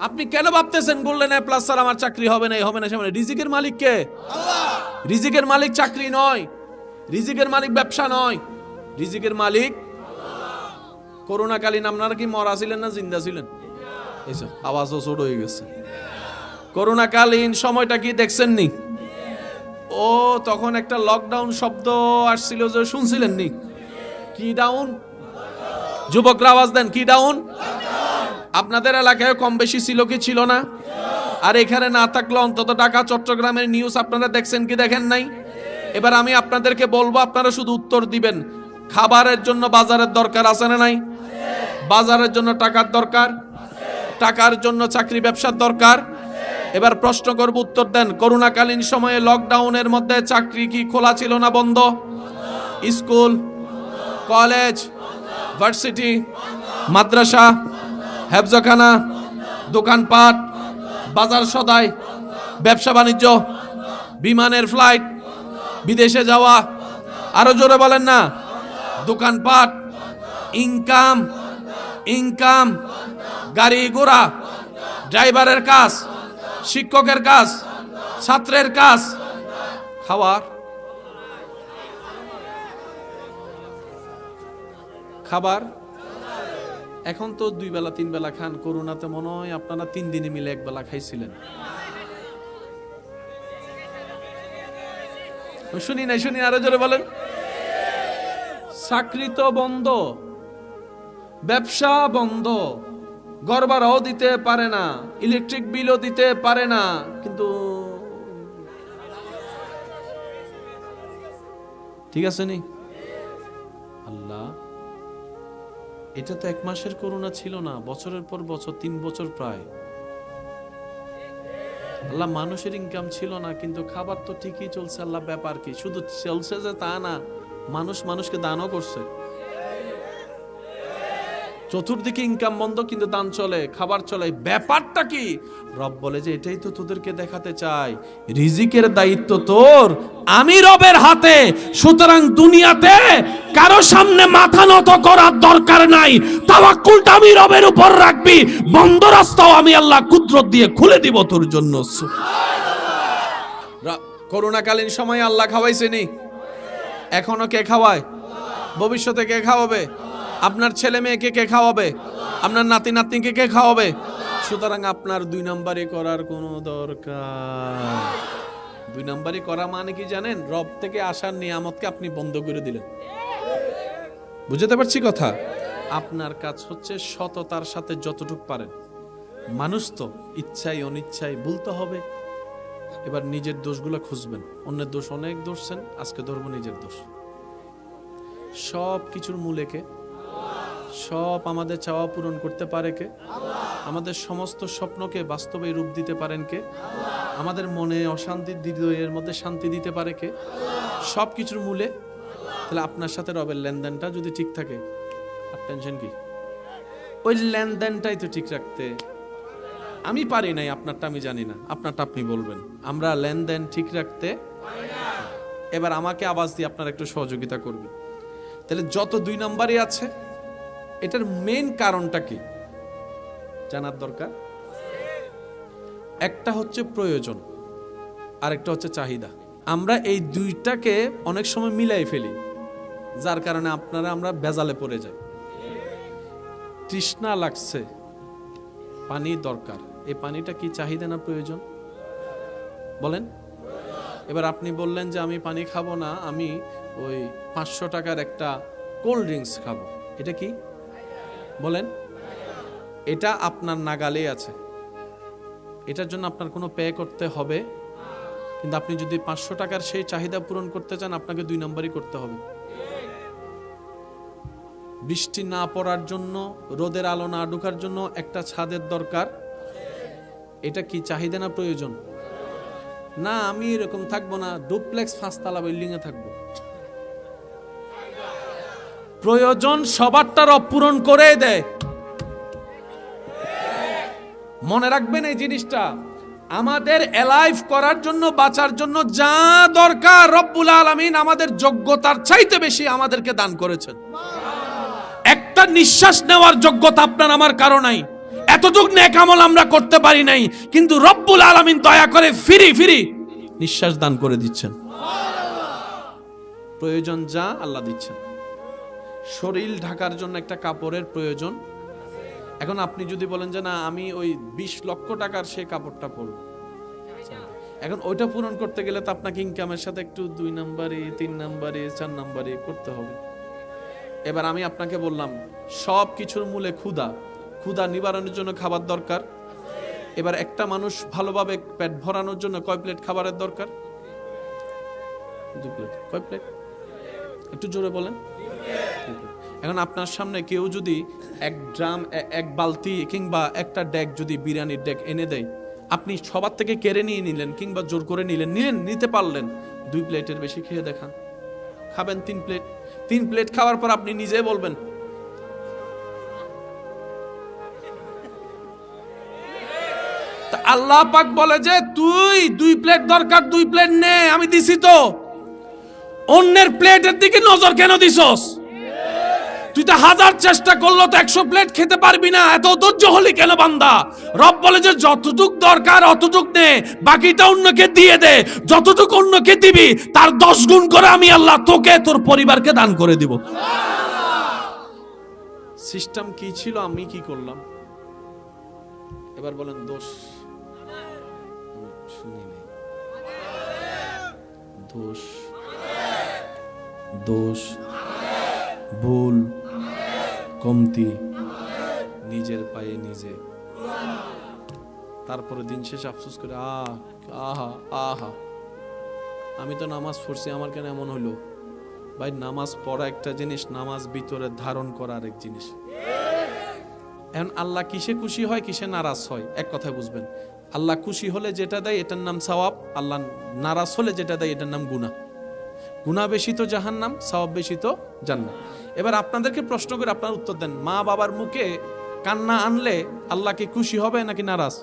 আপনি কেন ভাবতেছেন গোল্ডেন এ প্লাস স্যার আমার চাকরি হবে না, হবে না? সামনে রিজিকের মালিক কে? আল্লাহ। রিজিকের মালিক চাকরি নয়, রিজিকের মালিক ব্যবসা নয়, রিজিকের মালিক আল্লাহ। করোনা কালীন আপনারা কি মরা ছিলেন না জিন্দা ছিলেন? এইসব আওয়াজও ছোট হয়ে গেছে। করোনা কালীন সময়টা কি দেখছেন নি? ও তখন একটা লকডাউন শব্দ আসছিল, যে শুনছিলেন নি? কি ডাউন? যুবকরা আওয়াজ দেন, কি ডাউন? আপনাদের এলাকায় কম বেশি ছিল কি ছিল না? আর এখানে না থাকলে অন্তত ঢাকা চট্টগ্রামের নিউজ আপনারা দেখছেন কি দেখেন নাই? এবার আমি আপনাদেরকে বলবো, আপনারা শুধু উত্তর দিবেন। খাবারের জন্য বাজারের দরকার আছে না নাই? বাজারের জন্য টাকার দরকার, টাকার জন্য চাকরি ব্যবসার দরকার। এবার প্রশ্ন করব, উত্তর দেন। করোনাকালীন সময়ে লকডাউনের মধ্যে চাকরি কি খোলা ছিল না বন্ধ? স্কুল, কলেজ, ভার্সিটি, মাদ্রাসা, হেফজখানা, দোকানপাট, বাজার সদাই, ব্যবসা বাণিজ্য, বিমানের ফ্লাইট, বিদেশে যাওয়া, আরো জোরে বলেন না, দোকানপাট, ইনকাম, ইনকাম, গাড়ি ঘোড়া, ড্রাইভারের কাজ, শিক্ষকের কাজ, ছাত্রের কাজ, খাওয়ার, খাবার। এখন তো 2 বেলা 3 বেলা খান। করোনাতে মনে হয় আপনারা 3 দিনে মিলে 1 বেলা খাইছিলেন। শুনি নাই, শুনি আরো জোরে বলেন। চাকরি তো বন্ধ, ব্যবসা বন্ধ, ঘর ভাড়াও দিতে পারে না, ইলেকট্রিক বিলও দিতে পারে না, কিন্তু ঠিক আছে নি? আল্লাহ, এটা তো 1 মাসের করোনা ছিল না, বছরের পর বছর, 3 বছর প্রায়। আল্লাহ মানুষের ইনকাম ছিল না, কিন্তু খাবার তো ঠিকই চলছে। আল্লাহ ব্যাপার কি? শুধু চলছে যে তা না, মানুষ মানুষকে দানও করছে। চতুর্দিকে ইনকাম বন্ধ, কিন্তু দান চলে, খাবার চলে। ব্যাপারটা কি? রব বলে যে এটাই তো তোদেরকে দেখাতে চাই, রিজিকের দায়িত্ব তোর, আমি রবের হাতে। সুতরাং দুনিয়াতে কারো সামনে মাথা নত করার দরকার নাই। তাওয়াক্কুলটা আমি রবের উপর রাখবি, বন্ধ রাস্তাও আমি আল্লাহ কুদরত দিয়ে খুলে দিব তোর জন্য। করোনাকালীন সময়ে আল্লাহ খাওয়াইছেনি, এখনো কে খাওয়ায়? ভবিষ্যতে কে খাওয়াবে? আপনার ছেলে মেয়েকে কে খাওয়াবে? আপনার নাতি নাতনিকে কে খাওয়াবে? সুতরাং আপনার 2 নাম্বারি করার কোনো দরকার। 2 নাম্বারি করা মানে কি জানেন? রব থেকে আসার নিয়ামতকে আপনি বন্ধ করে দিলেন। বুঝতে পারছি কথা? আপনার কাজ হচ্ছে সততার সাথে যতটুকু পারেন। মানুষ তো ইচ্ছাই অনিচ্ছাই বলতে হবে। এবার নিজের দোষগুলো খুঁজবেন। অন্যের দোষ অনেক ধরছেন, আজকে ধরবো নিজের দোষ। সব কিছুর মূলে কে? সব আমাদের চাওয়া পূরণ করতে পারে কে? আমাদের সমস্ত স্বপ্নকে বাস্তবে রূপ দিতে পারেন কে? আমাদের মনে অশান্তি, হৃদয়ের মধ্যে শান্তি দিতে পারে কে? সব কিছুর মূলে। তাহলে আপনার সাথে রবের লেনদেনটা যদি ঠিক থাকে, আর টেনশন কি? ওই লেনদেনটাই তো ঠিক রাখতে আমি পারি নাই। আপনারটা আমি জানি না, আপনারটা আপনি বলবেন। আমরা লেনদেন ঠিক রাখতে। এবার আমাকে আওয়াজ দিয়ে আপনারা একটু সহযোগিতা করবেন। তাহলে যত 2 নাম্বারই আছে, এটার মেইন কারণটা কি জানার দরকার। একটা হচ্ছে প্রয়োজন, আরেকটা হচ্ছে চাহিদা। আমরা এই দুইটাকে অনেক সময় মিলাই ফেলি, যার কারণে আমরা বেজালে পড়ে যাই। তৃষ্ণা লাগছে, পানি দরকার। এই পানিটা কি চাহিদা না প্রয়োজন? বলেন। এবার আপনি বললেন যে আমি পানি খাবো না, আমি ওই 500 টাকার একটা কোল্ড ড্রিঙ্কস খাবো। এটা কি? বলেন। এটা আপনার নাগালে আছে, এটার জন্য আপনার কোনো পে করতে হবে। কিন্তু আপনি যদি 500 টাকার সেই চাহিদা পূরণ করতে চান, আপনাকে 2 নাম্বারই করতে হবে। বৃষ্টি না পড়ার জন্য, রোদের আলো না ঢোকার জন্য একটা ছাদের দরকার। এটা কি চাহিদা না প্রয়োজন? না, আমি এরকম থাকবো না, ডুপ্লেক্স 5তলা বিল্ডিং এ থাকবো। প্রয়োজন সবারটা রব পূরণ করে দেয়। মনে রাখবেন এই জিনিসটা। আমাদের এলাইভ করার জন্য, বাঁচার জন্য যা দরকার রব্বুল আলামিন আমাদের যোগ্যতার চাইতে বেশি আমাদেরকে দান করেছেন। একটা নিঃশ্বাস নেওয়ার যোগ্যতা আপনার আমার কারো নাই। এতটুক নেক আমল আমরা করতে পারি নাই, কিন্তু রব্বুল আলামিন দয়া করে ফ্রি নিঃশ্বাস দান করে দিচ্ছেন। প্রয়োজন যা আল্লাহ দিচ্ছেন। শরীর ঢাকার জন্য একটা কাপড়ের প্রয়োজন। এখন আপনি যদি বলেন যে না, আমি ওই 20 লক্ষ টাকার সেই কাপড়টা পরব, এখন ওইটা পূরণ করতে গেলে তো আপনাকে ইনকামের সাথে একটু 2 নাম্বারে, 3 নাম্বারে, 4 নাম্বারে করতে হবে। এবার আমি আপনাকে বললাম সব কিছুর মূলে ক্ষুধা নিবারণের জন্য খাবার দরকার। এবার একটা মানুষ ভালোভাবে পেট ভরানোর জন্য কয় প্লেট খাবারের দরকার? 2 প্লেট। কয় প্লেট? একটু জোরে বলেন। এখন আপনার সামনে কেউ যদি 1 ড্রাম, 1 বালতি কিংবা একটা ডেক যদি বিরিয়ানির ডেক এনে দেয়, আপনি সবার থেকে কেড়ে নিয়ে নিলেন কিংবা জোর করে নিতে পারলেন, 2 প্লেটের বেশি খেয়ে দেখান। খাবেন 3 প্লেট। 3 প্লেট খাওয়ার পর আপনি নিজে বলবেন তা আল্লাহ পাক বলে যে তুই 2 প্লেট দরকার, 2 প্লেট নে, আমি দিছি তো। অন্যের প্লেটের দিকে নজর কেন দিছস? তুই তো 1000 চেষ্টা করলো তো 100 প্লেট খেতে পারবি না, এত ধৈর্য হলি কেন বান্দা? রব বলে যে যতটুক দরকার অতটুক নে, বাকিটা অন্যকে দিয়ে দে। যতটুক অন্যকে দিবি তার 10 গুণ করে আমি আল্লাহ তোকে, তোর পরিবারকে দান করে দিব। সিস্টেম কি ছিল, আমি কি করলাম? এবার বলেন দোষ। শুনি নেই। দোষ, ভুল, কমতি, নিজের পায়ে নিজে। তারপরে দিন শেষে আফসোস করে আহা আমি তো নামাজ পড়ছি, আমার কেন এমন হলো? ভাই, নামাজ পড়া একটা জিনিস, নামাজ ভিতরে ধারণ করা আরেক জিনিস। এখন আল্লাহ কিসে খুশি হয়, কিসে নারাজ হয়, এক কথায় বুঝবেন। আল্লাহ খুশি হলে যেটা দেয় এটার নাম সওয়াব, আল্লাহ নারাজ হলে যেটা দেয় এটার নাম গুনাহ। গুনাহ বেশি তো জাহান্নাম, সওয়াব বেশি তো জান্নাত। এবার আপনাদেরকে প্রশ্ন করে আপনারা উত্তর দেন, মা বাবার মুখে কান্না আনলে আল্লাহ কি খুশি হবে নাকি নারাজ?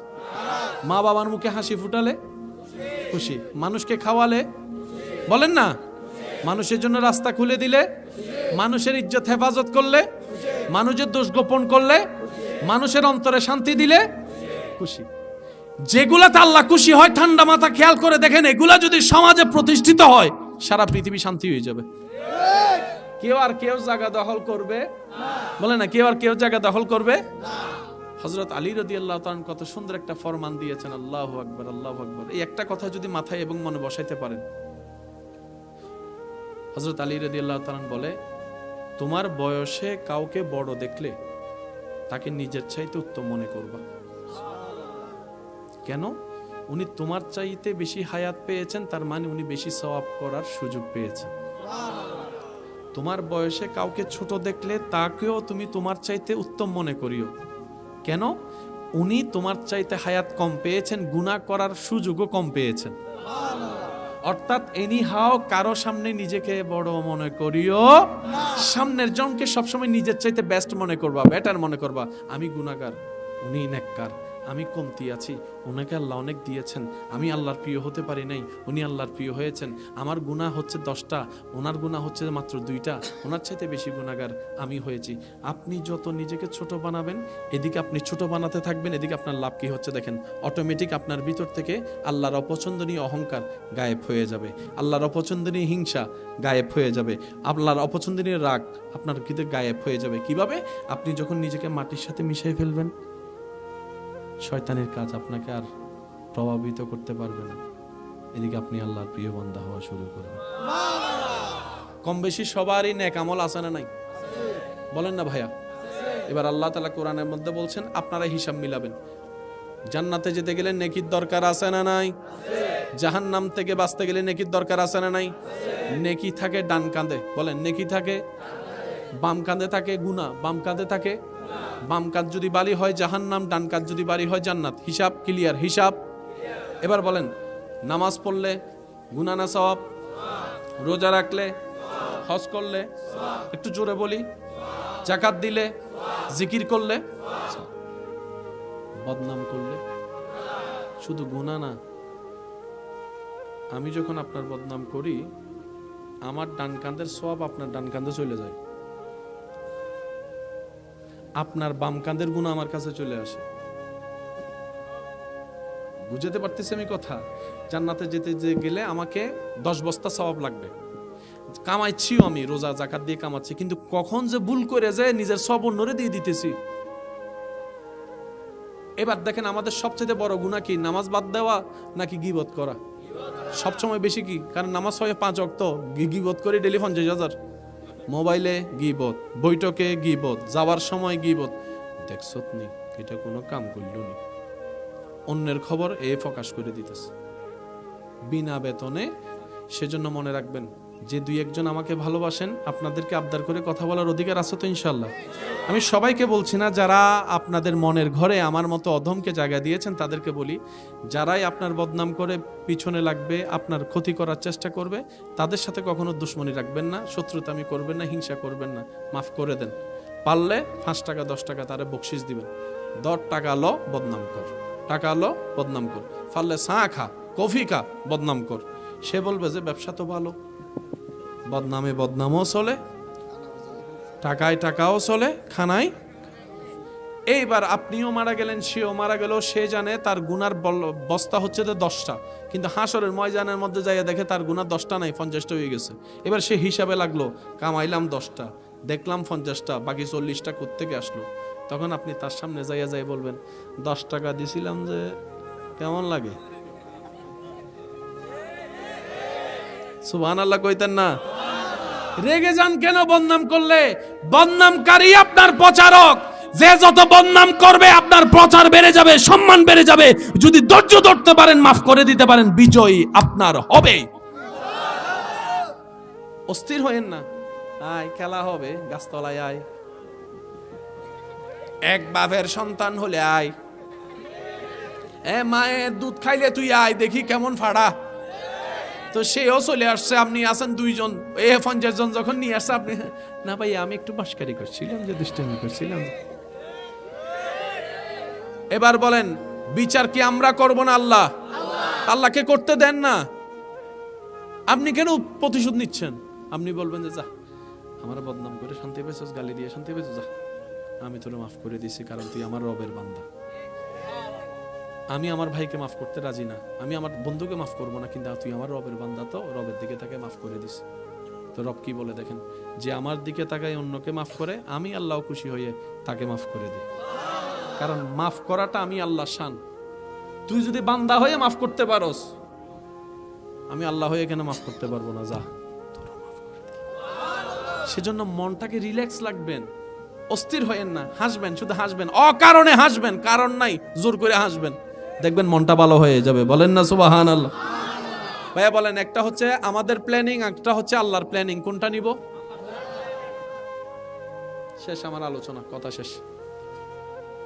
মা বাবার মুখে হাসি ফুটালে খুশি, মানুষকে খাওয়ালে বলেন না, মানুষের জন্য রাস্তা খুলে দিলে, মানুষের ইজ্জত হেফাজত করলে, মানুষের দোষ গোপন করলে, মানুষের অন্তরে শান্তি দিলে খুশি। যেগুলাতে আল্লাহ খুশি হয় ঠান্ডা মাথা খেয়াল করে দেখেন, এগুলা যদি সমাজে প্রতিষ্ঠিত হয় সারা পৃথিবী শান্তি হয়ে যাবে। কেউ আর কেউ জায়গা দখল করবে বলে না, কেউ আর কেউ জায়গা দখল করবে। হযরত আলী রাদিয়াল্লাহু তাআলা কত সুন্দর একটা ফরমান দিয়েছেন, আল্লাহু আকবার, আল্লাহু আকবার। এই একটা কথা যদি মাথায় এবং মনে বসাইতে পারেন, হযরত আলী রাদিয়াল্লাহু তাআলা বলে, তোমার বয়সে কাউকে বড় দেখলে তাকে নিজের চাইতে উত্তম মনে করবা। কেন? উনি তোমার চাইতে বেশি হায়াত পেয়েছেন, তার মানে উনি বেশি সওয়াব করার সুযোগ পেয়েছেন। তোমার বয়সে কাউকে ছোট দেখলে তাকেও তুমি তোমার চাইতে উত্তম মনে করিও। কেন? উনি তোমার চাইতে হায়াত কম পেয়েছেন, গুনাহ করার সুযোগও কম পেয়েছেন। অর্থাৎ এনি হাও কারো সামনে নিজেকে বড় মনে করিও, সামনের জনকে সবসময় নিজের চাইতে বেস্ট মনে করবা, বেটার মনে করবা। আমি গুনাহগার, উনি নেককার, আমি কমতি আছি, ওনাকে আল্লাহ অনেক দিয়েছেন, আমি আল্লাহর প্রিয় হতে পারি নাই, উনি আল্লাহর প্রিয় হয়েছেন। আমার গুনাহ হচ্ছে 10টা, ওনার গুনাহ হচ্ছে মাত্র 2টা, ওনার চাইতে বেশি গুনাহগার আমি হয়েছি। আপনি যত নিজেকে ছোট বানাবেন, এদিকে আপনি ছোট বানাতে থাকবেন, এদিকে আপনার লাভ কি হচ্ছে দেখেন, অটোমেটিক আপনার ভিতর থেকে আল্লাহর অপছন্দনীয় অহংকার গায়েব হয়ে যাবে, আল্লাহর অপছন্দনীয় হিংসা গায়েব হয়ে যাবে, আল্লাহর অপছন্দনীয় রাগ আপনার ভিতরে গায়েব হয়ে যাবে। কিভাবে? আপনি যখন নিজেকে মাটির সাথে মিশিয়ে ফেলবেন, শয়তানের কাজ আপনাকে আর প্রভাবিত করতে পারবে না, এদিকে আপনি আল্লাহর প্রিয় বান্দা হওয়া শুরু করবেন। কম বেশি সবারই নেক আমল আছে না নাই? বলেন না ভাইয়া? এবার আল্লাহ তাআলা কোরআনের মধ্যে বলছেন, আপনারা হিসাব মিলাবেন। জান্নাতে যেতে গেলে নেকির দরকার আছে না নাই? জাহান্নাম থেকে বাঁচতে গেলে নেকির দরকার আছে না নাই? নেকি থাকে ডান কাঁধে, বলেন নেকি থাকে, বাম কাঁধে থাকে গুনাহ, বাম কাঁধে থাকে, বাম কাঁধ যদি বালি হয় জাহান্নাম, ডান কাঁধ যদি বালি হয় জান্নাত। হিসাব ক্লিয়ার? হিসাব। এবার বলেন, নামাজ পড়লে গুনাহ না সওয়াব? রোজা রাখলে, হজ করলে, একটু জোরে বলি, যাকাত দিলে, জিকির করলে, বদনাম করলে শুধু গুনাহ না, আমি যখন আপনার বদনাম করি আমার ডান কাঁধের সওয়াব আপনার ডান কাঁধে চলে যায়, আপনার বাম কাঁধের গুনাহ আমার কাছে চলে আসে। বুঝতে পারতেছি আমি কথা? জান্নাতে যেতে গেলে আমাকে 10 বস্তা সওয়াব লাগবে, কামাইছিও আমি, রোজা যাকাত দিয়ে কামাচ্ছি, কিন্তু কখন যে ভুল করে যায় নিজের সব অন্যরে দিয়ে দিতেছি। এবার দেখেন, আমাদের সবচেয়ে বড় গুনাহ কি? নামাজ বাদ দেওয়া নাকি গীবত করা? সবসময় বেশি কি? কারণ নামাজ হয় 5 ওয়াক্ত, গীবত করে ডেলি 50,000, মোবাইলে গীবত, বৈঠকে গীবত, যাওয়ার সময় গীবত। দেখছত নি এটা কোনো কাম করল নি, অন্যের খবর এ প্রকাশ করে দিতেছে বিনা বেতনে। সেজন্য মনে রাখবেন, যে 2-1 আমাকে ভালোবাসেন, আপনাদেরকে আবদার করে কথা বলার অধিকার আছে তো ইনশাল্লাহ। আমি সবাইকে বলছি না, যারা আপনাদের মনের ঘরে আমার মতো অধমকে জায়গা দিয়েছেন তাদেরকে বলি, যারাই আপনার বদনাম করে পিছনে লাগবে, আপনার ক্ষতি করার চেষ্টা করবে, তাদের সাথে কখনো দুশ্মনী রাখবেন না, শত্রুতামি করবেন না, হিংসা করবেন না, মাফ করে দেন। পারলে 5 টাকা 10 টাকা তারে বকশিস দিবেন। 10 টাকা লো বদনাম কর, টাকা লো বদনাম কর, পারলে চা খা, কফি খা, বদনাম কর। সে বলবে যে ব্যবসা তো ভালো, বদনামে বদনামও চলে, টাকায় টাকাও চলে, খানায়। এইবার আপনিও মারা গেলেন, সেও মারা গেল, সে জানে তার গুনার বস্তা হচ্ছে 10টা, কিন্তু হাসরের ময়দানের মধ্যে যাইয়া দেখে তার গুনার 10টা নাই, 50টা হয়ে গেছে। এবার সে হিসাবে লাগলো, কামাইলাম 10টা, দেখলাম 50টা, বাকি 40টা কোত্থেকে আসলো? তখন আপনি তার সামনে যাইয়া যাই বলবেন, 10 টাকা দিছিলাম যে কেমন লাগে? সুবহানাল্লাহ কইতেন না? রেগে যান কেন বদনাম করলে? বদনামকারী আপনার প্রচারক, যে যত বদনাম করবে আপনার প্রচার বেড়ে যাবে, সম্মান বেড়ে যাবে। যদি ধৈর্য ধরতে পারেন, মাফ করে দিতে পারেন, বিজয়ী আপনার হবে। অস্থির হয়েন না, আয় খেলা হবে, গাছতলায় আয়, এক বাপের সন্তান হলে আয়, মায়ের দুধ খাইলে তুই আয় দেখি কেমন ফাড়া। তো সেও চলে আসছে, আপনি আছেন দুইজন, 50 জন যখন নিয়ে আসছে আপনি, না ভাই আমি একটু বাসকারি করছিলাম, যে দুষ্টামি করছিলাম। এবার বলেন বিচার কি আমরা করব না আল্লাহ? আল্লাহকে করতে দেন না। আপনি কেন প্রতিশোধ নিচ্ছেন? আপনি বলবেন যে যা আমার বদনাম করে শান্তি পেয়েছিস, গালি দিয়ে শান্তি পেয়েছিস, যা আমি তোরে মাফ করে দিছি, কারণ তুই আমার রবের বান্দা। আমি আমার ভাইকে মাফ করতে রাজি না, আমি আমার বন্ধুকে মাফ করব না, কিন্তু তুই আমার রবের বান্দা, তো রবের দিকে তাকে মাফ করে দিস। তো রব কি বলে দেখেন, যে আমার দিকে তাকায় অন্যকে মাফ করে, আমি আল্লাহ খুশি হয়ে তাকে মাফ করে দিই। কারণ মাফ করাটা আমি আল্লাহর শান। তুই যদি বান্দা হয়ে মাফ করতে পারোস, আমি আল্লাহ হয়ে কেন মাফ করতে পারবো না? যা তোরা মাফ করে দে। সেজন্য মনটাকে রিল্যাক্স রাখবেন, অস্থির হয়েন না, হাসবেন, শুধু হাসবেন, অকারণে হাসবেন, কারণ নাই জোর করে হাসবেন, দেখবেন মনটা ভালো হয়ে যাবে। বলেন না সুবহানাল্লাহ? ভাইয়া বলেন, একটা হচ্ছে আমাদের প্ল্যানিং, একটা হচ্ছে আল্লাহর প্ল্যানিং, কোনটা নিব? শেষ আমার আলোচনা, কথা শেষ।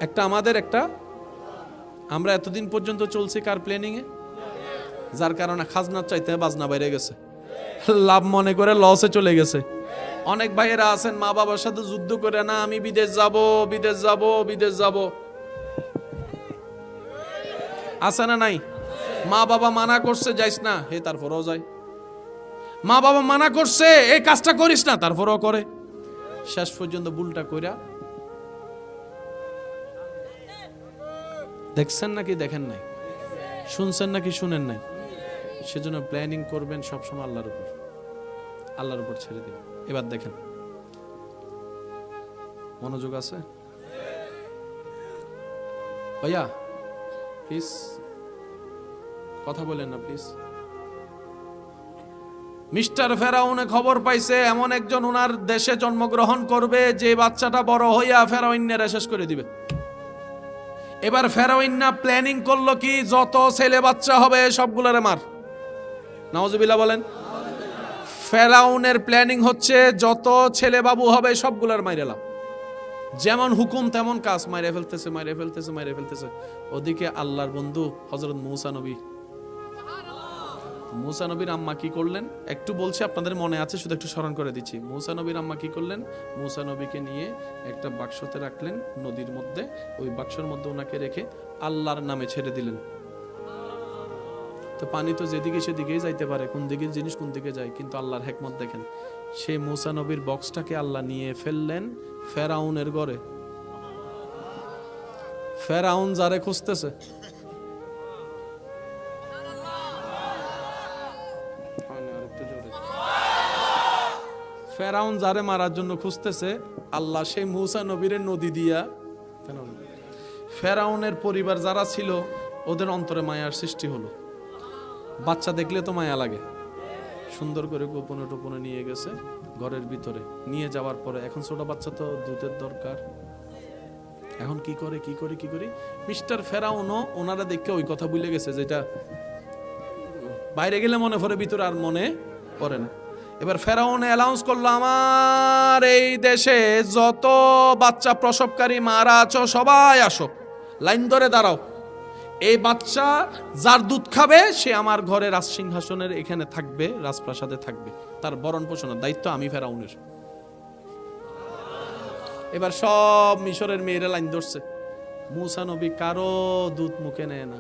একটা আমাদের, একটা আমরা এতদিন পর্যন্ত চলছি কার প্ল্যানিং এ? যার কারণে খাজনার চাইতে বাজনা বাইরে গেছে, লাভ মনে করে লসে চলে গেছে। অনেক ভাইয়েরা আছেন মা বাবার সাথে যুদ্ধ করে, না আমি বিদেশ যাব, বিদেশ যাব, বিদেশ যাব। আছে না নাই? মা বাবা মানা করছে যাইস না, হে তারপরেও যায়। মা বাবা মানা করছে এই কাজটা করিস না, তারপরেও করে। শেষ পর্যন্ত ভুলটা কইরা, দেখছেন নাকি দেখেন নাই, শুনছেন নাকি শুনেন নাই? সেজন্য প্ল্যানিং করবেন সবসময় আল্লাহর উপর, আল্লাহর উপর ছেড়ে দিন। এবার দেখেন, মনোযোগ আছে ভাইয়া? প্লিজ কথা বলেন না প্লিজ। মিস্টার ফেরাউনে খবর পাইছে এমন একজন ওনার দেশে জন্মগ্রহণ করবে, যে বাচ্চাটা বড় হইয়া ফেরাউনের শেষ করে দিবে। এবার ফেরাউন্না প্ল্যানিং করলো কি, যত ছেলে বাচ্চা হবে সবগুলোরে মার। নাউজুবিল্লাহ বলেন। ফেরাউনের প্ল্যানিং হচ্ছে যত ছেলে বাবু হবে সবগুলোর মাইরে লাও, যেমন হুকুম তেমন কাজ, মাইরে ফেলতেছে, মাইরে ফেলতেছে, মাইরে ফেলতেছে। ওদিকে আল্লাহর বন্ধু হযরত মূসা নবী, মূসা নবীর আম্মা কি করলেন একটু বলছি, আপনাদের মনে আছে, শুধু একটু স্মরণ করে দিচ্ছি। মূসা নবীর আম্মা কি করলেন, মূসা নবীকে নিয়ে একটা বাক্সতে রাখলেন নদীর মধ্যে, ওই বাক্সের মধ্যে ওনাকে রেখে আল্লাহর নামে ছেড়ে দিলেন। তো পানি তো যেদিকে সেদিকেই যাইতে পারে, কোন দিকের জিনিস কোন দিকে যায়, কিন্তু আল্লাহর হিকমত দেখেন, সেই মূসা নবীর বক্সটাকে আল্লাহ নিয়ে ফেললেন ফেরাউনের ঘরে। ফেরাউন যারে খুঁজতেছে, ফেরাউন যারে মারার জন্য খুঁজতেছে, আল্লাহ সেই মূসা নবীর নদী দিয়া, ফেরাউনের পরিবার যারা ছিল ওদের অন্তরে মায়ার সৃষ্টি হলো। বাচ্চা দেখলে তো মায়া লাগে, সুন্দর করে গোপনে টোপনে নিয়ে গেছে ঘরের ভিতরে। নিয়ে যাওয়ার পরে এখন ছোট বাচ্চা তো দুধের দরকার, এখন কি করে কি করে কি করি। মিস্টার ফেরাউনও ওনারা দেখে ওই কথা ভুলে গেছে, যেটা বাইরে গেলে মনে পড়ে, ভিতরে আর মনে পড়ে না। এবার ফেরাউন অ্যানাউন্স করলো, আমার এই দেশে যত বাচ্চা প্রসবকারী মারা আছো সবাই আসো, লাইন ধরে দাঁড়াও। এই বাচ্চা যার দুধ খাবে সে আমার ঘরে রাজসিংহাসনের এখানে থাকবে, রাজপ্রাসাদে থাকবে, তার ভরণ পোষণের দায়িত্ব আমি ফেরাউনের। এবার সব মিশরের মেয়েরা লাইন ধরছে, মূসা নবী কারো দুধ মুখে নেয় না।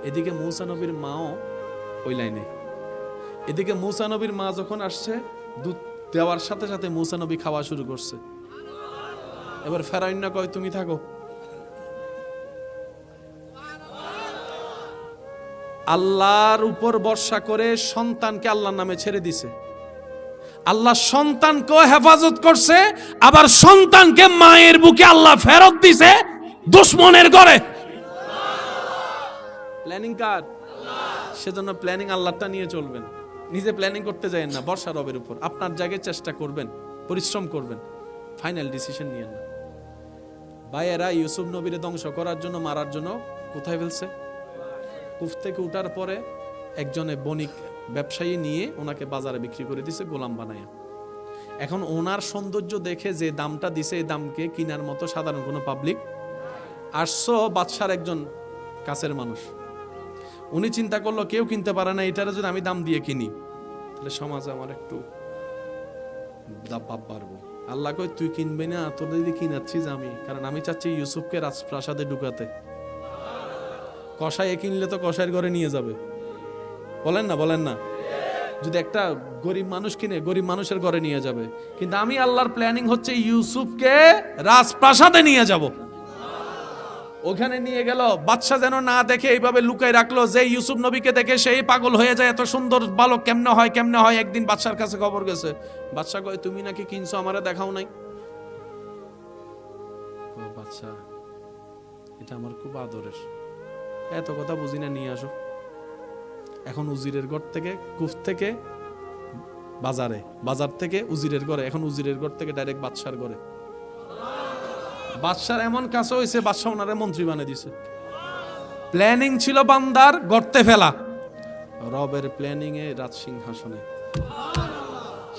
এদিকে মূসা নবীর মাও ওই লাইনে। এদিকে মূসা নবীর মা যখন আসছে, দুধ দেওয়ার সাথে সাথে মূসা নবী খাওয়া শুরু করছে। এবার ফেরাউন কয় তুমি থাকো। আল্লাহর উপর ভরসা করে সন্তানকে আল্লাহর নামে ছেড়ে দিছে। আল্লাহ সন্তানকে হেফাজত করছে, আবার সন্তানকে মায়ের বুকে আল্লাহ ফেরত দিছে দুশমনের ঘরে। প্ল্যানিং কার? সেজন্য প্ল্যানিং আল্লাহটা নিয়ে চলবেন, নিজে প্ল্যানিং করতে যাবেন না, ভরসা রবের উপর। আপনার জায়গায় চেষ্টা করবেন, পরিশ্রম করবেন, ফাইনাল ডিসিশন নিয়েন না। ভাইয়েরা ইউসুফ নবীরে ধ্বংস করার জন্য, মারার জন্য কোথায় ফেলছে? কুফ থেকে উঠার পরে একজনে বণিক ব্যবসায়ী নিয়ে ওনাকে বাজারে বিক্রি করে দিছে গোলাম বানায়া। এখন ওনার সৌন্দর্য দেখে যে দামটা দিছে, এই দামকে কিনার মতো সাধারণ কোনো পাবলিক। আসছো বাদশার একজন কাছের মানুষ। উনি চিন্তা করলো কেউ কিনতে পারে না, এটারে যদি আমি দাম দিয়ে কিনি তাহলে সমাজে আমার একটু ভাব বাড়বো। আল্লাহ কই তুই কিনবি না, তোর দিদি কিনাচ্ছিস আমি, কারণ আমি চাচ্ছি ইউসুফকে রাজপ্রাসাদে ঢুকাতে। কসাই কিনলে তো কসাইয়ের ঘরে নিয়ে যাবে, বলেন না বলেন না। যদি একটা গরিব মানুষ কিনে গরিব মানুষের ঘরে নিয়ে যাবে, কিন্তু আমি আল্লাহর প্ল্যানিং হচ্ছে ইউসুফকে রাজপ্রাসাদে নিয়ে যাব। ওখানে নিয়ে গেল, বাদশা যেন না দেখে এইভাবে লুকাই রাখলো, যে ইউসুফ নবীকে দেখে সেই পাগল হয়ে যায়, এত সুন্দর বালক কেমনে হয় কেমনে হয়। একদিন বাদশার কাছে খবর গেছে, বাদশা কয় তুমি নাকি কিনছো, আমারে দেখাও নাই। বাদশা এটা আমার খুব আদরের, এত কথা বুঝি না, নিয়ে আসো। এখন উজিরের ঘর থেকে, কুফ থেকে বাজারে, বাজার থেকে উজিরের ঘরে, এখন উজিরের ঘর থেকে ডাইরেক্ট বাদশার ঘরে। বাদশার এমন কাছে হয়েছে, বাদশা ওনারে মন্ত্রী বানিয়ে দিছে। প্ল্যানিং ছিল বান্দার গর্তে ফেলা, রবের প্ল্যানিং এ রাজ সিংহাসনে।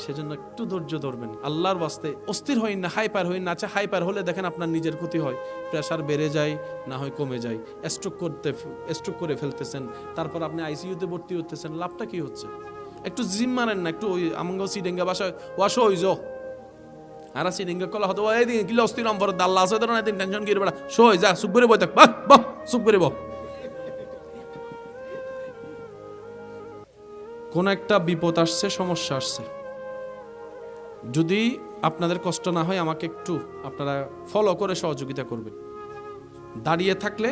সেজন্য একটু ধৈর্য ধরবেন আল্লাহর ওয়াস্তে, অস্থির হইন না, হাইপার হইন না। আচ্ছা হাইপার হলে দেখেন আপনার নিজের ক্ষতি হয়, প্রেসার বেড়ে যায়, না হয় কমে যায়, স্ট্রোক করে ফেলতেছেন, তারপর আপনি আইসিইউতে ভর্তি হতেছেন, লাভটা কি হচ্ছে? একটু জিম মারেন না, একটু ওই আমঙ্গ সিডেঙ্গা বাসায় ওয়াশো হইজো আর সিডেঙ্গা কলা হতো এই দিন কিলো অস্থির নম্বর দাল্লা আছে ধরুন, এদিন টেনশন কি বেড়া সই যা চুপ করে বই থাক, বাহ বাহ চুপ করে বহ। কোন একটা বিপদ আসছে, সমস্যা আসছে, যদি আপনাদের কষ্ট না হয় আমাকে একটু আপনারা ফলো করে সহযোগিতা করবেন। দাঁড়িয়ে থাকলে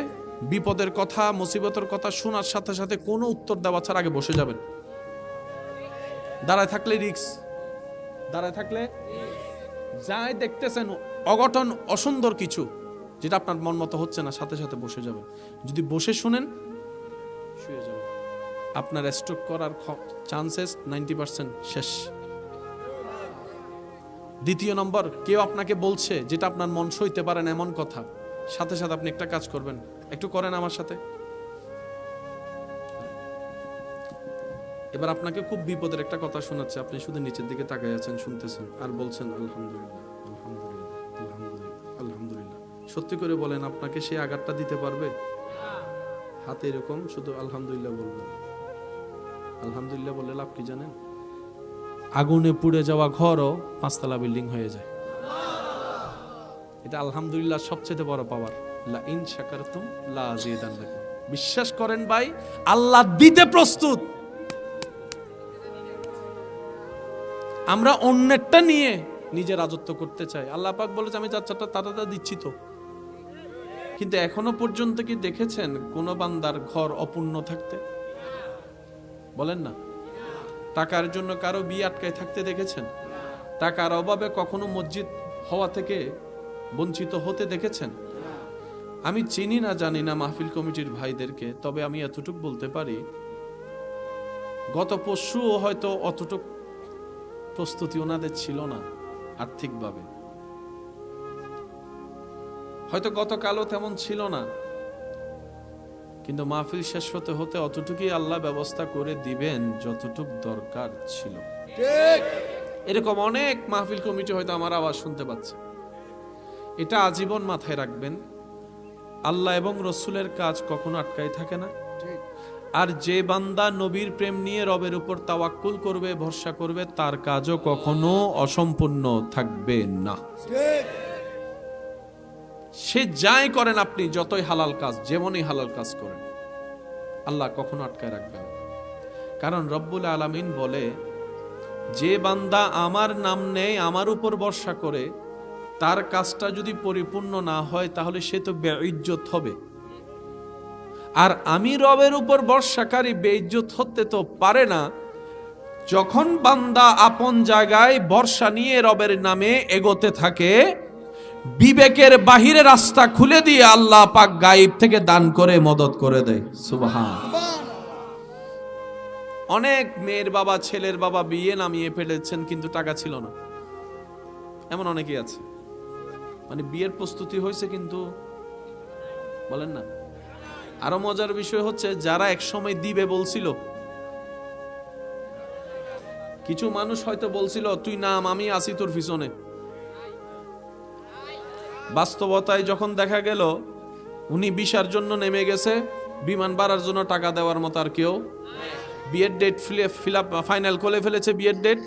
বিপদের কথা, মুসিবতের কথা শোনার সাথে সাথে কোনো উত্তর দেওয়া ছাড়া আগে বসে যাবেন। দাঁড়ায় থাকলে রিস্ক, দাঁড়ায় থাকলে যাই দেখতেছেন অঘটন, অসুন্দর কিছু যেটা আপনার মন মতো হচ্ছে না, সাথে সাথে বসে যাবেন। যদি বসে শুনেন শুয়ে যাবেন, আপনার স্ট্রোক করার চান্সেস 90% শেষ। দ্বিতীয় নম্বর, কেউ আপনাকে বলছে যেটা আপনার মন সইতে পারেন এমন কথা, সাথে সাথে আপনি একটা কাজ করবেন, একটু করেন আমার সাথে। এবার আপনাকে খুব বিপদের একটা কথা শোনাচ্ছে, আপনি শুধু নিচের দিকে তাকিয়ে আছেন, শুনতেছেন আর বলছেন আলহামদুলিল্লাহ আলহামদুলিল্লাহ আলহামদুলিল্লাহ আলহামদুলিল্লাহ। সত্যি করে বলেন, আপনাকে সেই আঘাতটা দিতে পারবে? হাতে এরকম শুধু আলহামদুলিল্লাহ বলবেন। আলহামদুলিল্লাহ বললে লাভ কি জানেন? আগুনে পুড়ে যাওয়া ঘরও 5 তলা বিল্ডিং হয়ে যায়। এটা আলহামদুলিল্লাহ সবচেয়ে বড় পাওয়ার। লা ইন শাকারতুম লা আযীদান্নাকুম। বিশ্বাস করেন ভাই, আল্লাহ দিতে প্রস্তুত। আমরা অন্যেরটা নিয়ে নিজের রাজত্ব করতে চাই। আল্লাহ পাক বলেছে আমি যার চারটা তাটা দিচ্ছি তো, কিন্তু এখনো পর্যন্ত কি দেখেছেন কোন বান্দার ঘর অপূর্ণ থাকতে? বলেন না। টাকার জন্য কারো বিয়ে আটকায় থাকতে দেখেছেন? টাকার অভাবে কখনো মসজিদ হওয়া থেকে বঞ্চিত হতে দেখেছেন? আমি চিনি না জানি না মাহফিল কমিটির ভাইদেরকে, তবে আমি এতটুকু বলতে পারি, গত পরশুও হয়তো অতটুকু প্রস্তুতি ওনাদের ছিল না আর্থিকভাবে, হয়তো গতকালও তেমন ছিল না, কিন্তু মাহফিল শেষ হতে হতে অতটুকুই আল্লাহ ব্যবস্থা করে দিবেন যতটুক দরকার ছিল। এরকম অনেক মাহফিল কমিটি হয়তো আমার আওয়াজ শুনতে পাচ্ছে। এটা আজীবন মাথায় রাখবেন, আল্লাহ এবং রসুলের কাজ কখনো আটকায় থাকে না। আর যে বান্দা নবীর প্রেম নিয়ে রবের উপর তাওয়াক্কুল করবে, ভরসা করবে, তার কাজও কখনো অসম্পূর্ণ থাকবে না। সে যাই করেন, আপনি যতই হালাল কাজ, যেমনই হালাল কাজ করেন, আল্লাহ কখনো আটকায় রাখবে না। কারণ রব্বুল আলামিন বলে, যে বান্দা আমার নাম নেয়, আমার উপর ভরসা করে, তার কাজটা যদি পরিপূর্ণ না হয় তাহলে সে তো বেইজ্জত হবে। আর আমি রবের উপর ভরসাকারী বেইজ্জত হতে তো পারে না যখন বান্দা আপন জায়গায় ভরসা নিয়ে রবের নামে এগোতে থাকে, বিবেকের বাহিরে রাস্তা খুলে দিয়ে আল্লাহ পাক গায়েব থেকে দান করে মদত করে দেয়। সুবহান। অনেক মেয়ের বাবা, ছেলের বাবা বিয়ে নামিয়ে ফেলেছেন কিন্তু টাকা ছিল না, এমন অনেকেই আছে। মানে বিয়ের প্রস্তুতি হয়েছে কিন্তু বলেন না। আরো মজার বিষয় হচ্ছে, যারা একসময় দিবে বলছিল, কিছু মানুষ হয়তো বলছিল তুই নাম, আমি আসি তোর পিছনে। বাস্তবতায় যখন দেখা গেল উনি ভিসার জন্য নেমে গেছে, বিমান ভাড়ার জন্য টাকা দেওয়ার মতো আর কেউ, বিয়ের ডেট ফিল আপ ফাইনাল করে ফেলেছে, বিয়ের ডেট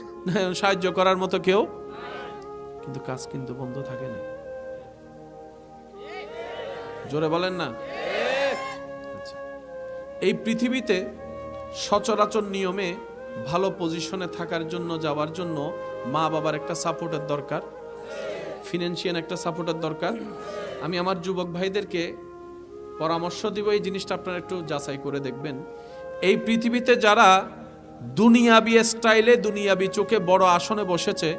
সাহায্য করার মতো কেউ, কিন্তু কাজ কিন্তু বন্ধ থাকে না। জোরে বলেন না। আচ্ছা, এই পৃথিবীতে সচরাচর নিয়মে ভালো পজিশনে থাকার জন্য, যাওয়ার জন্য মা বাবার একটা সাপোর্টের দরকার, ফিনান্সিয়াল একটা সাপোর্টের দরকার। আমি আমার যুবক ভাইদেরকে পরামর্শ দিব, এই জিনিসটা আপনারা একটু যাচাই করে দেখবেন। এই পৃথিবীতে যারা দুনিয়াবি স্টাইলে, দুনিয়াবি চোখে বড় আসনে বসেছে,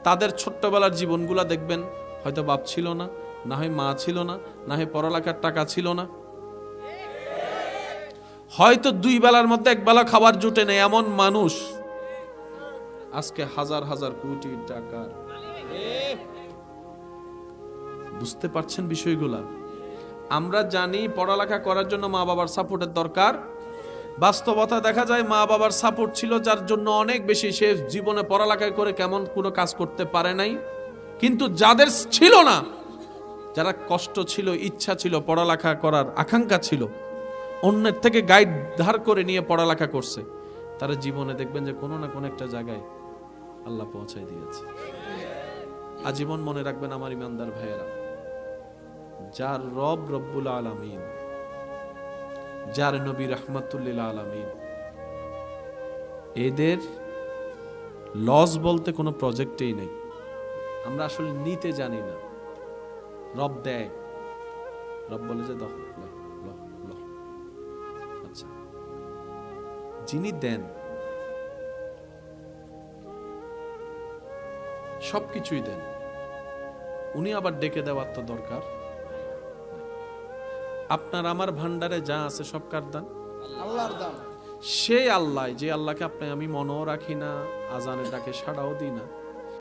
তাদের ছোট্টবেলার জীবনগুলা দেখবেন, হয়তো বাপ ছিল না, না হয় মা ছিল না, না হয় পড়ালেখার টাকা ছিল না, হয়তো 2 বেলার মধ্যে 1 বেলা খাবার জুটে নেই, এমন মানুষ আজকে হাজার হাজার কোটি টাকার। বুঝতে পারছেন বিষয়গুলা? আমরা জানি পড়ালেখা করার জন্য মা বাবার সাপোর্টের দরকার। বাস্তবতা দেখা যায় মা বাবার সাপোর্ট ছিল যার জন্য অনেক বেশি, সে জীবনে পড়ালেখা করে কেমন কোনো কাজ করতে পারে নাই। কিন্তু যাদের ছিল না, যারা কষ্ট ছিল, ইচ্ছা ছিল, পড়ালেখা করার আকাঙ্ক্ষা ছিল, অন্যের থেকে গাইড ধার করে নিয়ে পড়ালেখা করছে, তারা জীবনে দেখবেন যে কোনো না কোনো একটা জায়গায় আল্লাহ পৌঁছায় দিয়েছে। আজীবন মনে রাখবেন আমার ইমানদার ভাইয়েরা, যার রব রব্বুল আলামিন, যার নবী রাহমাতুল লিল আলামিন, এদের লস বলতে কোনো প্রজেক্টেই নেই। আমরা আসলে নিতে জানি না। রব দেয়, রব বলে যে দাও, আচ্ছা, যিনি দেন সবকিছুই দেন, উনি আবার ডেকে দেওয়ার তো দরকার। আপনার আমার ভান্ডারে যা আছে সব কার দান? আল্লাহর দান। সেই আল্লাহ, যে আল্লাহকে আপনি আমি মনেও রাখি না, আজানের ডাকে সাড়াও দিই না,